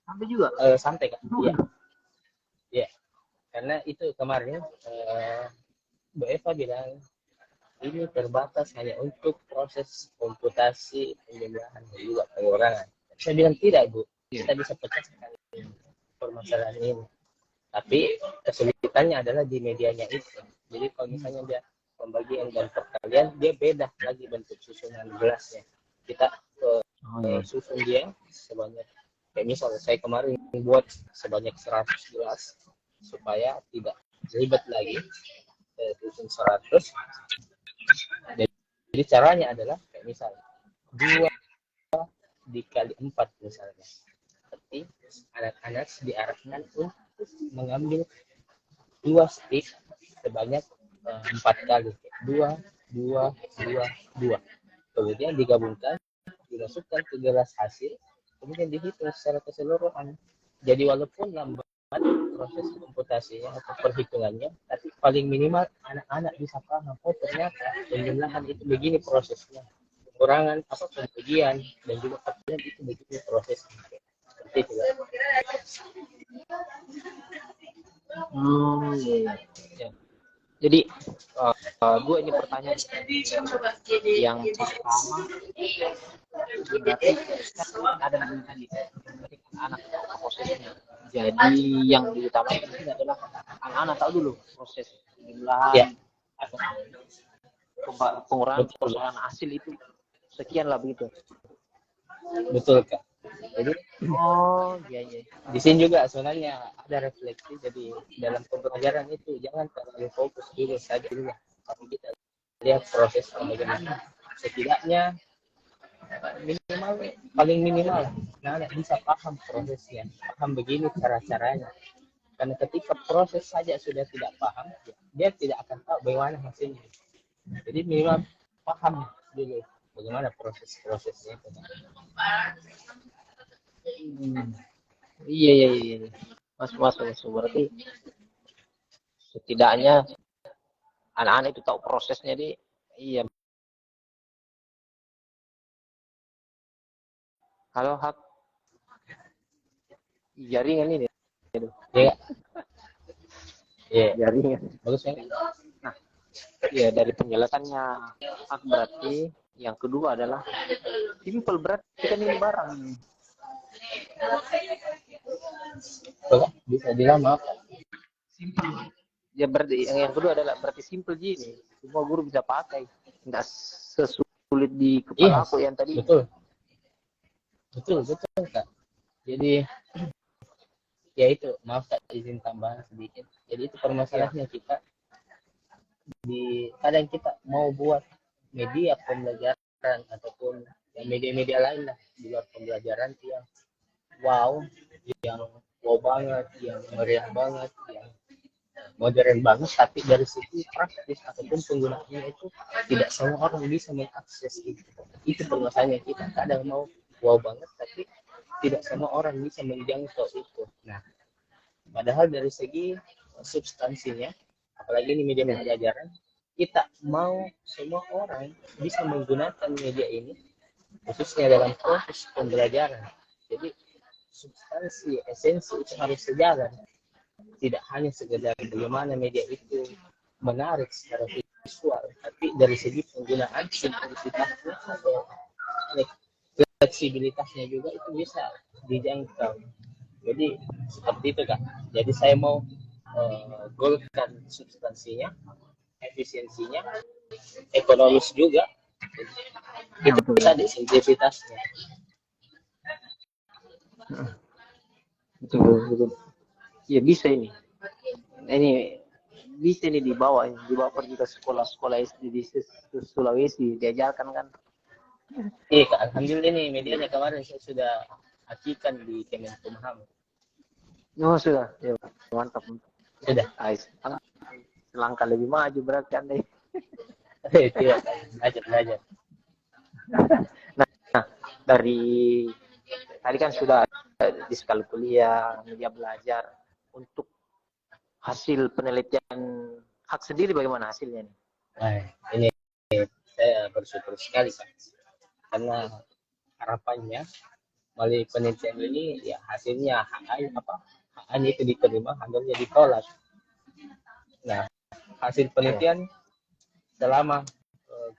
sampai juga. Sampai kan? Iya. Iya. Karena itu kemarin Bu Eva bilang ini terbatas hanya untuk proses komputasi penjumlahan dan juga pengurangan. Saya bilang tidak Bu, kita bisa pecahkan permasalahan ini. Tapi kesulitannya adalah di medianya itu. Jadi kalau misalnya dia pembagian dan perkalian, dia beda lagi bentuk susunan gelasnya. Kita susun dia sebanyak, kayak misalnya saya kemarin buat sebanyak 100 gelas supaya tidak ribet lagi, susun 100. Jadi caranya adalah kayak misalnya 2 dikali 4 misalnya. Berarti anak-anak diarahkan untuk mengambil 2 stick sebanyak 4 kali. 2. Kemudian digabungkan, dimasukkan ke gelas hasil, kemudian dihitung secara keseluruhan. Jadi walaupun lambat proses komputasinya atau perhitungannya, tapi paling minimal anak-anak bisa paham, oh ternyata penjumlahan itu begini prosesnya, pengurangan pembagian dan juga perkalian itu begini prosesnya. Seperti itu. Ya. Jadi gue ini pertanyaan yang pertama, berarti ada tadi anak prosesnya. Jadi yang diutamakan itu adalah anak-anak tahu dulu proses jumlahan, pengurangan hasil itu sekian lah begitu. Betul Kak. Jadi Oh, iya iya. di sini juga sebenarnya ada refleksi. Jadi dalam pembelajaran itu jangan terlalu fokus dulu saja dulu, tapi kita lihat proses bagaimana. Setidaknya minimal, paling minimal anak bisa paham prosesnya, paham begini cara-caranya. Karena ketika proses saja sudah tidak paham, dia tidak akan tahu bagaimana hasilnya. Jadi minimal paham dulu bagaimana proses-prosesnya. Iya iya iya. Masuk masuk masuk. Berarti setidaknya anak-anak itu tahu prosesnya di. Iya. Halo Hak, jaringan ini. Ya, ya, Jaringan. bagus ya. Nah, iya dari penjelasannya Hak berarti yang kedua adalah simple, berarti kan ini barang. Coba bisa bilang maaf. Simple. Ya berarti yang kedua adalah berarti simple gini. Semua guru bisa pakai. Enggak sesulit di kepala aku yang tadi. Betul. Betul Kak. Jadi ya itu, maaf Kak, izin tambahan sedikit. Jadi itu permasalahannya kita kadang kita mau buat media pembelajaran ataupun ya media-media lain lah di luar pembelajaran yang wow, yang wow banget, yang meriah banget, yang modern banget, tapi dari segi praktis ataupun penggunaannya itu tidak semua orang bisa mengakses itu. Itu permasalahannya, kita kadang mau wow banget tapi tidak semua orang bisa menjangkau itu. Nah, padahal dari segi substansinya, apalagi ini media pembelajaran, kita mau semua orang bisa menggunakan media ini, khususnya dalam proses pembelajaran. Jadi substansi, esensi itu harus sejalan. Tidak hanya sekedar bagaimana media itu menarik secara visual, tapi dari segi penggunaan, simplisitasnya atau fleksibilitasnya juga itu bisa dijangkau. Jadi seperti itu Kak. Jadi saya mau golkan substansinya, efisiensinya, ekonomis juga. Itu bisa di simplifitasnya. Betul, betul. Ya bisa ini. Ini bisa ini dibawa pergi ke sekolah-sekolah SD di Sulawesi diajarkan kan. Iya Kak, alhamdulillah nih medianya kemarin saya sudah akikan di Kemenkumham. Oh sudah, ya mantap. Sudah. Selangkah lebih maju berarti Anda. Tidak, belajar. Nah, dari tadi kan sudah di skala kuliah, media belajar, untuk hasil penelitian Hak sendiri bagaimana hasilnya nih? Nah, ini saya bersyukur sekali Kak. Karena harapannya melalui penelitian ini ya hasilnya HA itu diterima, hasilnya ditolak. Nah, hasil penelitian selama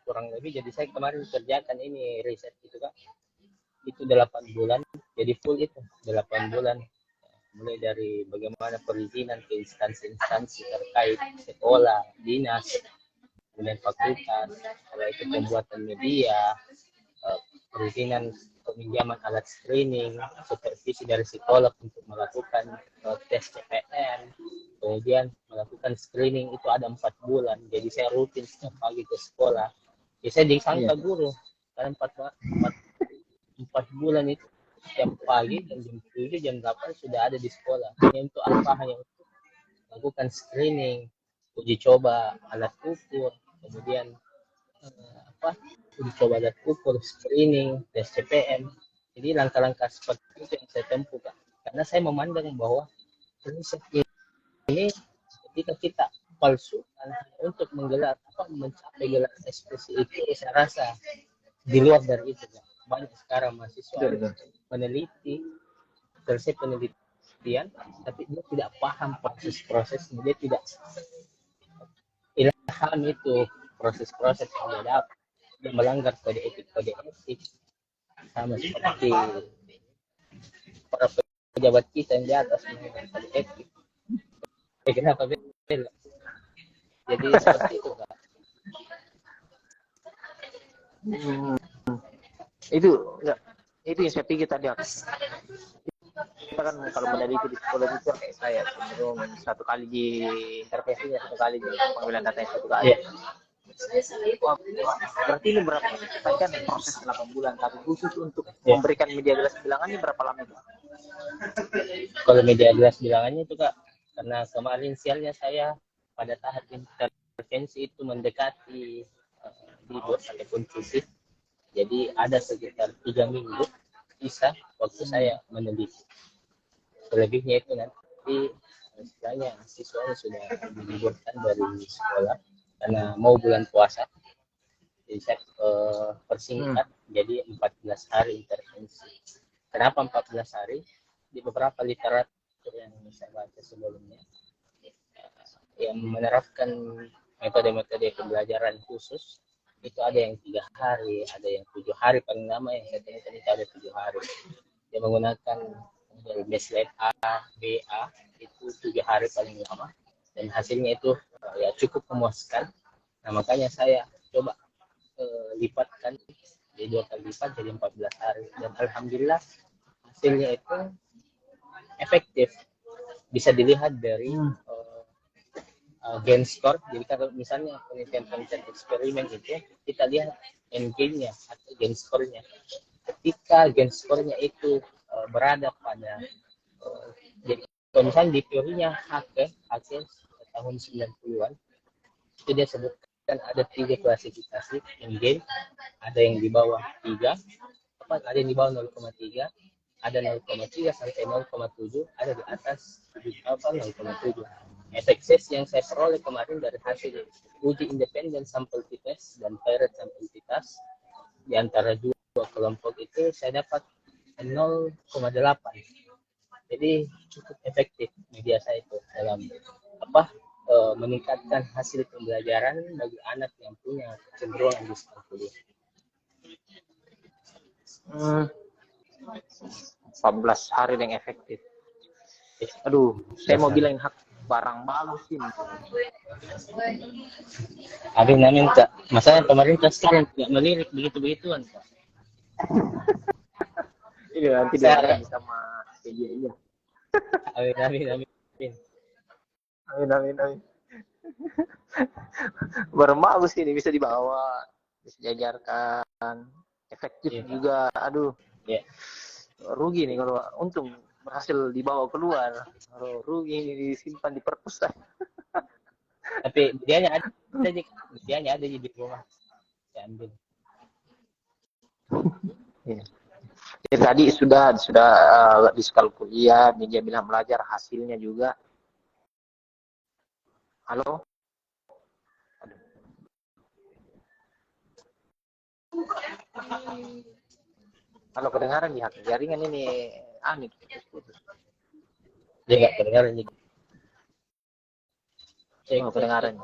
kurang lebih, jadi saya kemarin kerjakan ini riset itu Kak, itu 8 bulan, jadi full itu 8 bulan, mulai dari bagaimana perizinan ke instansi-instansi terkait sekolah, dinas, kemudian fakultas, setelah itu pembuatan media, perizinan peminjaman alat screening, supervisi dari psikolog untuk melakukan tes CPM, kemudian melakukan screening itu ada 4 bulan. Jadi saya rutin setiap pagi ke sekolah. Jadi saya disangka guru karena 4 bulan itu setiap pagi dan jam 7 jam 8 sudah ada di sekolah. Hanya untuk apa? Hanya untuk melakukan screening, uji coba alat ukur, kemudian uji coba alat ukur, screening, tes CPM. Jadi langkah-langkah seperti itu yang saya tempuh Kak. Karena saya memandang bahwa riset ini ketika kita palsukan untuk mencapai gelar ekspresi itu, saya rasa di luar dari itu Kak. Banyak sekarang mahasiswa peneliti selesai penelitian tapi dia tidak paham proses-prosesnya, dia tidak ilham itu proses-proses yang dia dapat, dia melanggar kode etik sama seperti para pejabat kita yang di atas melanggar kode etik. Kenapa beda? Jadi seperti itu Kak. Itu Itu yang saya pikir tadi. Kita kan kalau meneliti di psikologi itu kayak saya cenderung satu kali di intervensinya, satu kali di pengumpulan datanya, satu kali. Wah, berarti ini berapa? Kita kan proses 8 bulan, tapi khusus untuk memberikan media gelas bilangan ini berapa lama itu? Kalau media gelas bilangannya itu Kak, karena kemarin sialnya saya pada tahap intervensi itu mendekati libur ataupun cuti, jadi ada sekitar 3 minggu sisa waktu saya meneliti. Selebihnya itu nanti istilahnya siswanya sudah diliburkan dari sekolah karena mau bulan puasa. Jadi saya persingkat jadi 14 hari intervensi. Kenapa 14 hari? Di beberapa literatur yang saya baca sebelumnya yang menerapkan metode-metode pembelajaran khusus itu ada yang 3 hari, ada yang 7 hari, paling lama yang saya temukan itu ada 7 hari. Dia menggunakan dari baseline A, B, A itu 7 hari paling lama dan hasilnya itu ya cukup memuaskan. Nah makanya saya coba lipatkan jadi 2 kali lipat jadi 14 hari dan alhamdulillah hasilnya itu efektif. Bisa dilihat dari gain score. Jadi kalau misalnya penelitian eksperimen itu kita lihat gain-nya atau gain score-nya. Ketika gain score-nya itu berada pada jadi kalau misalnya di teorinya Hake tahun 90-an itu dia sebutkan ada 3 klasifikasi gain, ada yang di bawah 3, ada yang di bawah 0,3, ada 0,3 sampai 0,7, ada di atas 0,7. Efek ses yang saya peroleh kemarin dari hasil uji independen sampel test dan paired sampel test di antara dua kelompok itu saya dapat 0,8. Jadi cukup efektif media saya itu dalam meningkatkan hasil pembelajaran bagi anak yang punya kecenderungan diskalkulia. 14 hari yang efektif. Aduh, saya mau bilang hak barang bagus ini. Amin Kak. Masalah pemerintah sekarang tidak melirik begitu-begituan Kak. Ini nanti dia sama PJI. Amin. Barang bagus ini bisa dibawa, bisa diajarkan, efektif juga. Aduh, rugi nih kalau untung berhasil dibawa keluar. Kalau rugi ini disimpan di perpustakaan. Tapi dianya ada di rumah. Saya ambil. Jadi tadi sudah diskalkulia, media bilang belajar, hasilnya juga. Halo? Halo, kedengaran ya? Jaringan ini aneh. Dia nggak kedengaran jadi. Kedengaran.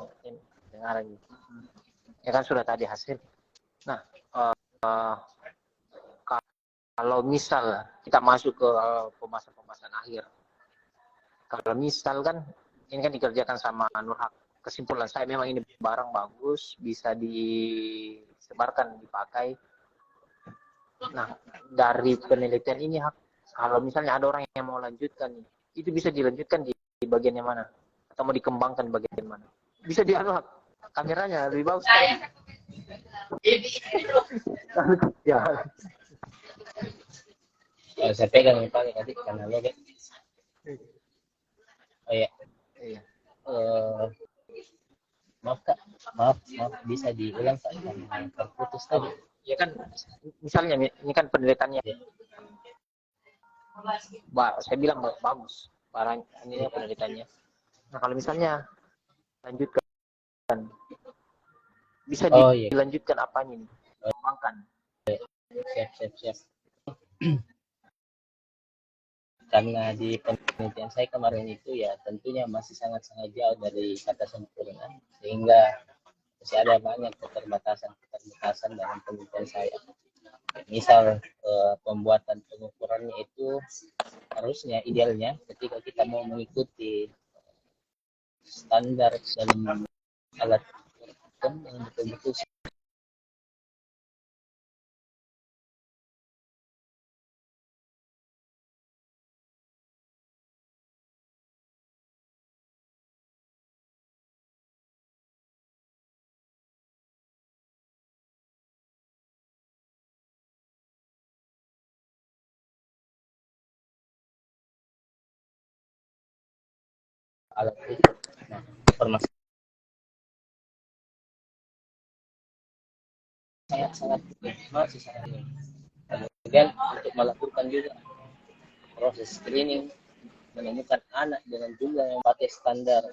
Ya kan sudah tadi hasil. Nah, kalau misal kita masuk ke pembahasan akhir. Kalau misal kan ini kan dikerjakan sama Nurhak. Kesimpulan saya memang ini barang bagus, bisa disebarkan, dipakai. Nah, dari penelitian ini kalau misalnya ada orang yang mau lanjutkan, itu bisa dilanjutkan di bagian yang mana? Atau mau dikembangkan bagian mana? Bisa kameranya lebih bagus. Ya. Saya pegang nih Pak tadi kanalnya kan. Oh ya. Iya. Maaf bisa diulang Pak karena terputus tadi. Ya kan misalnya ini kan penelitiannya. Saya bilang bagus. Barang ini penelitiannya. Nah, kalau misalnya lanjutkan bisa dilanjutkan apanya nih? Kembangkan. Siap. Karena di penelitian saya kemarin itu ya tentunya masih sangat-sangat jauh dari kata sempurna sehingga masih ada banyak keterbatasan dalam penelitian saya. Misal pembuatan pengukurannya itu harusnya idealnya ketika kita mau mengikuti standar dalam alat yang betul-betul alat ukur. Nah, permasalahan sangat-sangat masih sangat ini. Kemudian untuk melakukan juga proses screening, menemukan anak dengan jumlah yang pakai standar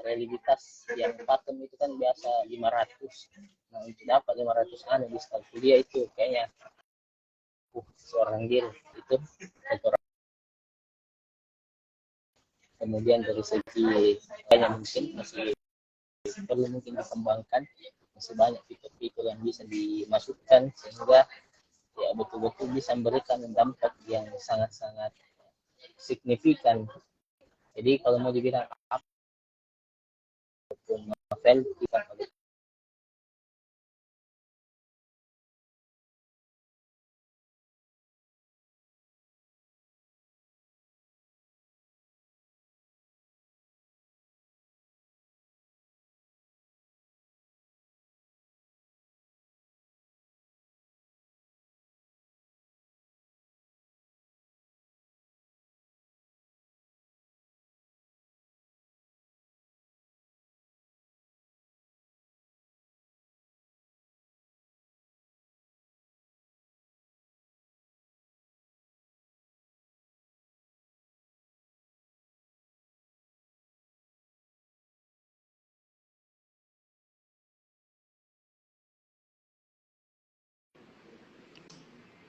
reliabilitas yang pakem itu kan biasa 500. Nah, untuk dapat 500 anak di skala kuliah itu kayaknya seorang diri itu kekurangan. Kemudian dari segi banyak mungkin masih perlu mungkin dikembangkan, masih banyak fitur-fitur yang bisa dimasukkan sehingga ya betul-betul bisa memberikan dampak yang sangat-sangat signifikan. Jadi kalau mau dibilang apapun novel kita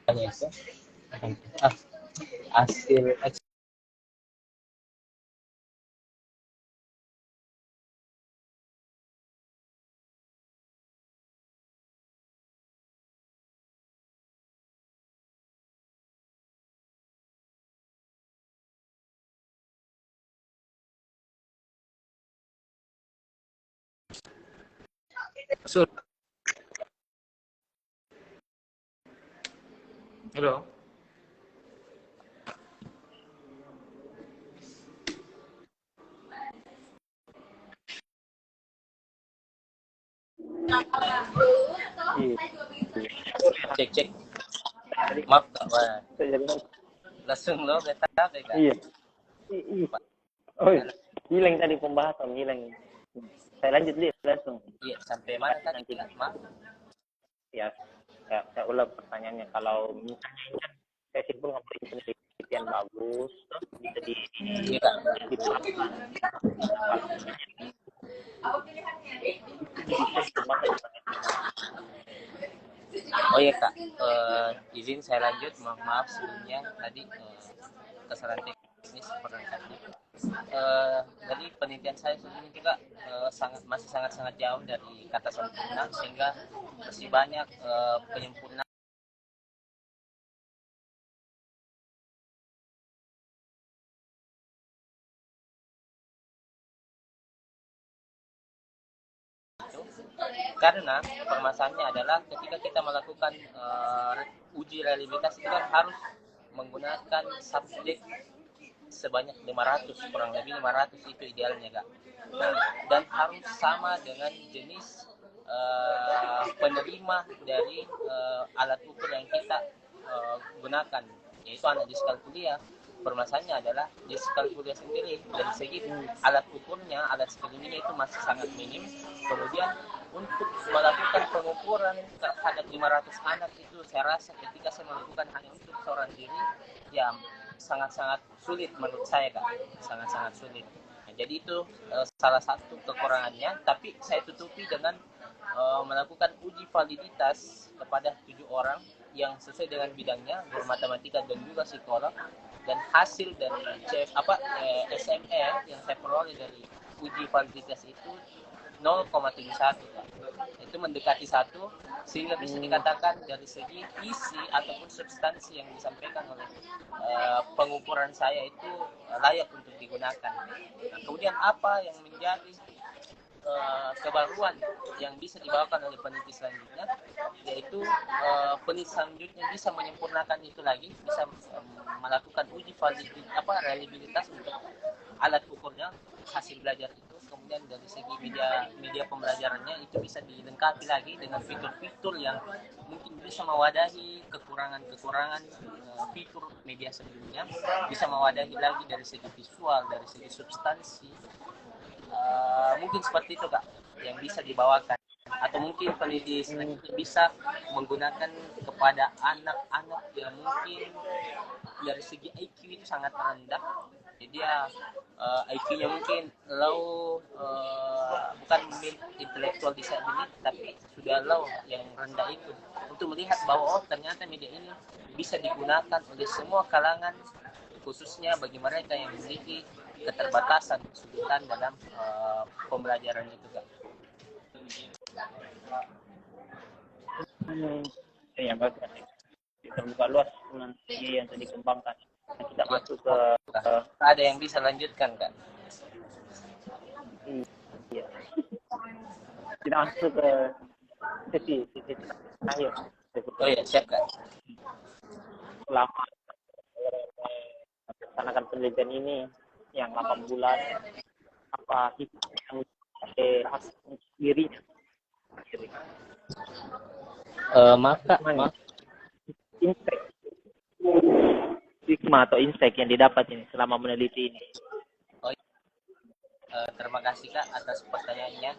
hanya itu hasil Sul. Halo. cek maaf kak, wah langsung lo kata apa kak? Iya. Oh, hilang tadi pembahasan, hilang. Saya lanjut dulu langsung. Iya, sampai mana tadi Nanti maaf? ya, saya ulang pertanyaannya. Kalau misalnya ini kan saya simpul ngomongin penelitian bagus, bisa Iya kak. diterapkan. Oh iya kak, izin saya lanjut, maaf sebelumnya tadi kesalahan teknis perangkatnya. Dari penelitian saya sebelumnya juga masih sangat jauh dari kata sempurna, sehingga masih banyak penyempurnaan. Karena permasalahannya adalah ketika kita melakukan uji reliabilitas itu kan harus menggunakan subjek sebanyak 500, kurang lebih 500 itu idealnya kak. Nah, dan harus sama dengan jenis penerima dari alat ukur yang kita gunakan, yaitu anak di skala kuliah. Permasalahannya adalah di skala kuliah sendiri dari segi alat ukurnya, alat screeningnya itu masih sangat minim. Kemudian untuk melakukan pengukuran terhadap 500 anak itu saya rasa ketika saya melakukan hanya untuk seorang diri ya sangat-sangat sulit menurut saya kak, sangat sulit. Nah, jadi itu salah satu kekurangannya, tapi saya tutupi dengan melakukan uji validitas kepada 7 orang yang sesuai dengan bidangnya, guru matematika dan juga psikolog, dan hasil dari SME yang saya peroleh dari uji validitas itu 0,71 Pak. Itu mendekati 1 sehingga bisa dikatakan dari segi isi ataupun substansi yang disampaikan oleh pengukuran saya itu layak untuk digunakan. Nah, kemudian apa yang menjadi kebaruan yang bisa dibawakan oleh peneliti selanjutnya, yaitu peneliti selanjutnya bisa menyempurnakan itu lagi, bisa melakukan uji reliabilitas untuk alat ukurnya, hasil belajar itu. Kemudian dari segi media pembelajarannya itu bisa dilengkapi lagi dengan fitur-fitur yang mungkin bisa mewadahi kekurangan-kekurangan fitur media sebelumnya, bisa mewadahi lagi dari segi visual, dari segi substansi. Mungkin seperti itu Kak yang bisa dibawakan, atau mungkin peneliti selanjutnya bisa menggunakan kepada anak-anak yang mungkin dari segi IQ itu sangat rendah, jadi dia IQ-nya mungkin low, bukan intellectual disability tapi sudah low, yang rendah itu, untuk melihat bahwa ternyata media ini bisa digunakan oleh semua kalangan, khususnya bagi mereka yang memiliki keterbatasan kesulitan dalam pembelajaran itu Kak. Ya bagus, terbuka luas dengan yang tadi dikembangkan. Kita masuk ke ada yang bisa lanjutkan Kak? Iya. Kita masuk ke sesi terakhir. Oh iya, siap Kak. Selama melaksanakan penelitian ini yang 8 bulan, apa yang dirinya? Maaf Kak, maaf. Insight, hikmah atau insight yang didapat ini selama meneliti ini. Terima kasih Kak atas pertanyaannya.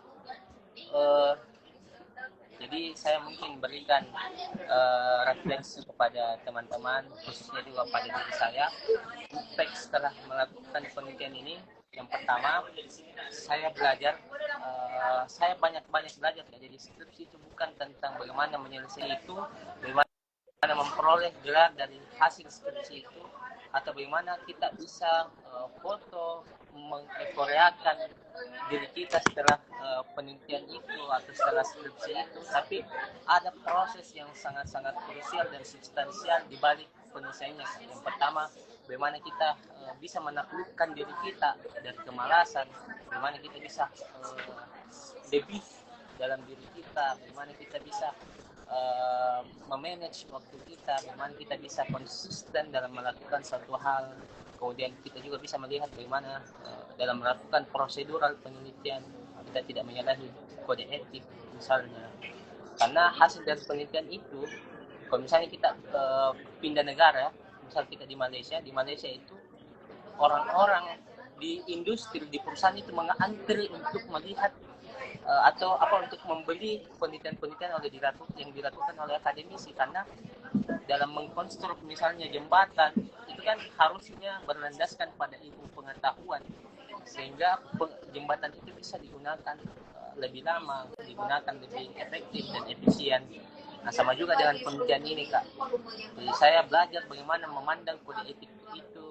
Jadi saya mungkin berikan refleksi kepada teman-teman, khususnya juga pada diri saya. Impact setelah melakukan penelitian ini, yang pertama saya belajar, saya banyak belajar. Jadi skripsi itu bukan tentang bagaimana menyelesaikan itu, bagaimana memperoleh gelar dari hasil skripsi itu, atau bagaimana kita bisa foto mengekoriakan diri kita setelah penelitian itu atau setelah skripsi itu, tapi ada proses yang sangat-sangat krusial dan substansial di balik penyelesaiannya. Yang pertama, bagaimana kita bisa menaklukkan diri kita dari kemalasan, bagaimana kita bisa lebih dalam diri kita, bagaimana kita bisa memanage waktu kita, bagaimana kita bisa konsisten dalam melakukan suatu hal. Kemudian kita juga bisa melihat bagaimana dalam melakukan prosedural penelitian kita tidak menyalahi kode etik misalnya. Karena hasil dari penelitian itu, kalau misalnya kita pindah negara, misal kita di Malaysia itu orang-orang di industri, di perusahaan itu mengantri untuk melihat atau untuk membeli penelitian-penelitian yang dilakukan oleh akademisi, karena dalam mengkonstruk misalnya jembatan itu kan harusnya berlandaskan pada ilmu pengetahuan, sehingga jembatan itu bisa digunakan lebih lama, digunakan lebih efektif dan efisien. Nah, sama juga dengan penelitian ini Kak. Jadi saya belajar bagaimana memandang kode etik itu,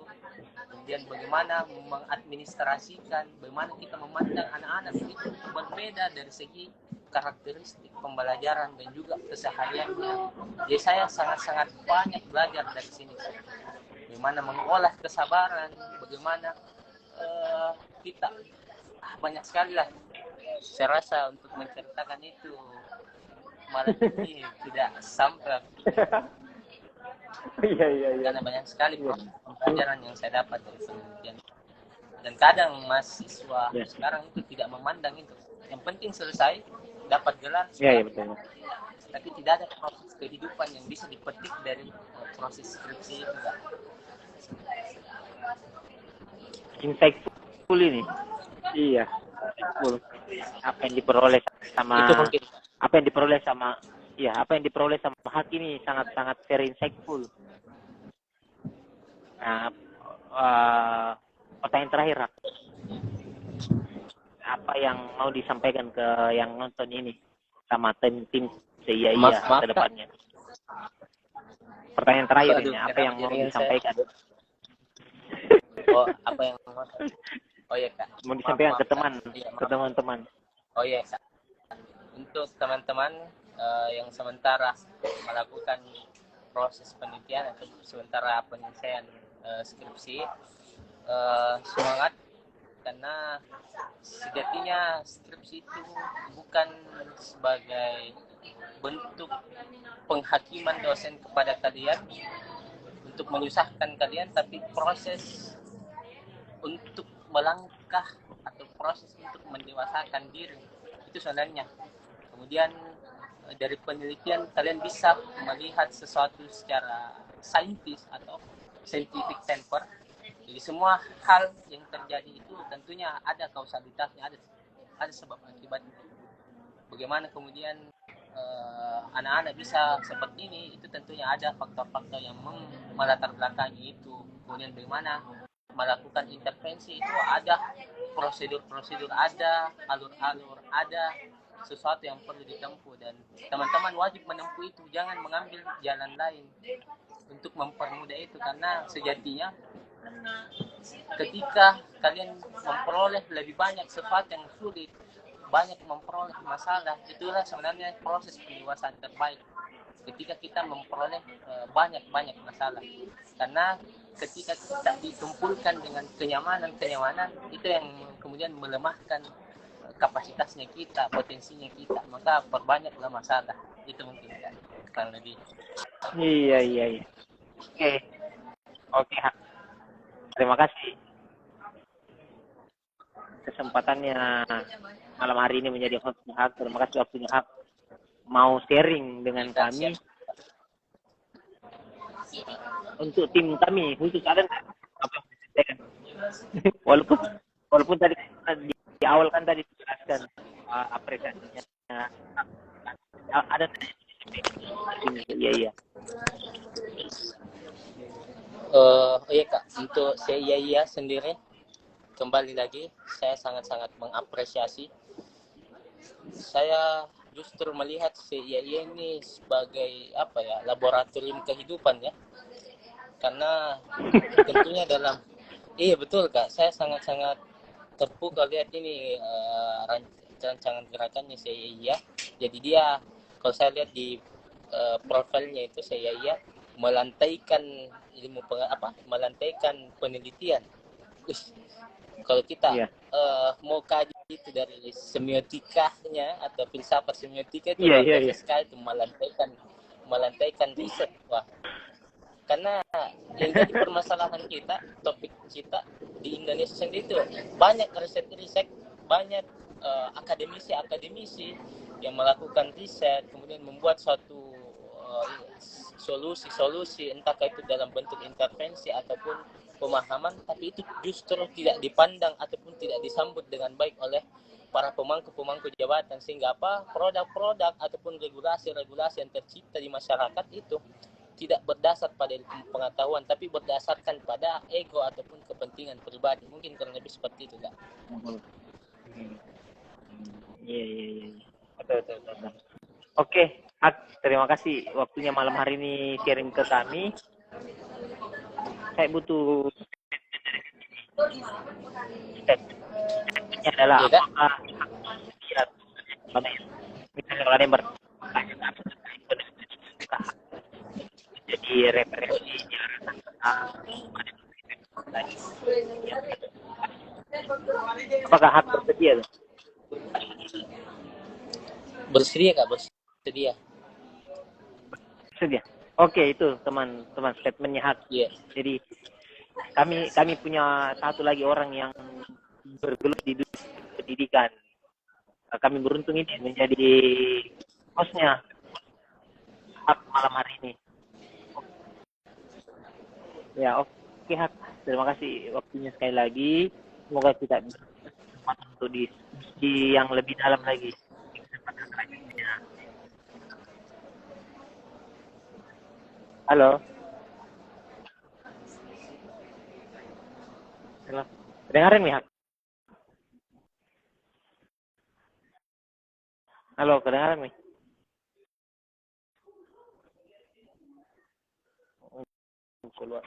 kemudian bagaimana mengadministrasikan, bagaimana kita memandang anak-anak itu berbeda dari segi karakteristik pembelajaran dan juga kesehariannya. Jadi saya sangat-sangat banyak belajar dari sini. Bagaimana mengolah kesabaran, bagaimana kita banyak sekali lah. Saya rasa untuk menceritakan itu malah ini tidak sampai. Iya. Karena banyak sekali pelajaran yang saya dapat dari penelitian. Dan kadang mahasiswa sekarang itu tidak memandang itu. Yang penting selesai, dapat gelar. Iya betul. Tapi tidak ada proses kehidupan yang bisa dipetik dari proses skripsi itu. Insightful ini. Iya. Insightful. Apa yang diperoleh sama Hak ini sangat-sangat very insightful. Nah, pertanyaan terakhir, Hak. Apa yang mau disampaikan ke yang nonton ini sama tim CIA ke depannya? Pertanyaan terakhir ini, apa yang mau disampaikan? Apa yang Kak. Mau disampaikan ke teman-teman. Oh iya Kak. Untuk teman-teman yang sementara melakukan proses penelitian atau sementara penyelesaian skripsi, semangat, karena sejatinya skripsi itu bukan sebagai bentuk penghakiman dosen kepada kalian untuk menyusahkan kalian, tapi proses untuk melangkah atau proses untuk mendewasakan diri itu sebenarnya. Kemudian dari penelitian kalian bisa melihat sesuatu secara saintis atau scientific temper. Jadi semua hal yang terjadi itu tentunya ada kausalitasnya, ada sebab akibat. Bagaimana kemudian anak-anak bisa seperti ini, itu tentunya ada faktor-faktor yang melatar belakangi itu. Kemudian bagaimana melakukan intervensi itu ada prosedur-prosedur, ada alur-alur, ada sesuatu yang perlu ditempuh, dan teman-teman wajib menempuh itu, jangan mengambil jalan lain untuk mempermudah itu, karena sejatinya ketika kalian memperoleh lebih banyak sesuatu yang sulit, banyak memperoleh masalah, itulah sebenarnya proses pendewasaan terbaik. Ketika kita memperoleh banyak masalah, karena ketika kita ditumpulkan dengan kenyamanan itu yang kemudian melemahkan kapasitasnya kita, potensinya kita, maka perbanyaklah masalah. Itu mungkin kan kurang lebih. Iya. Oke. Terima kasih kesempatannya malam hari ini menjadi hostnya Hak. Terima kasih waktunya Hak mau sharing dengan kami. Untuk tim kami khusus ada apa yang bisa disampaikan? walaupun tadi di awal kan tadi dijelaskan apresiasinya ada iya. Iya Kak, untuk CIA sendiri kembali lagi saya sangat-sangat mengapresiasi. Saya justru melihat CIA ini sebagai laboratorium kehidupan ya. Karena tentunya iya betul Kak, saya sangat-sangat terpukau lihat ini rancangan gerakannya CIA. Jadi dia, kalau saya lihat di profilnya itu, CIA melantaikan melantaikan penelitian. Kalau kita mau kaji itu dari semiotikanya atau filsafat semiotika itu luar biasa sekali, itu melantaikan riset. Wah, karena yang jadi permasalahan kita, topik kita di Indonesia sendiri itu banyak riset, banyak akademisi yang melakukan riset, kemudian membuat suatu solusi, entah itu dalam bentuk intervensi ataupun pemahaman, tapi itu justru tidak dipandang ataupun tidak disambut dengan baik oleh para pemangku jabatan, sehingga produk-produk ataupun regulasi yang tercipta di masyarakat itu tidak berdasar pada pengetahuan, tapi berdasarkan pada ego ataupun kepentingan pribadi. Mungkin kurang lebih seperti itu, Kak. Iya. Betul. Oke, Hak, terima kasih waktunya malam hari ini sharing ke kami. Saya butuh statementnya adalah apakah misalnya kalau ada yang bertanya jadi referensi apakah Hak bersedia? Bersedia Kak, bersedia. Oke, itu teman-teman statementnya Hak. Yeah. Jadi kami punya satu lagi orang yang bergelut di dunia pendidikan. Kami beruntung ini menjadi hostnya Hak malam hari ini. Ya, oke Hak. Terima kasih waktunya sekali lagi. Semoga kita berkesempatan untuk diskusi yang lebih dalam lagi. Halo. Kedengaran nih Hak? Halo, kedengaran nih? Keluar.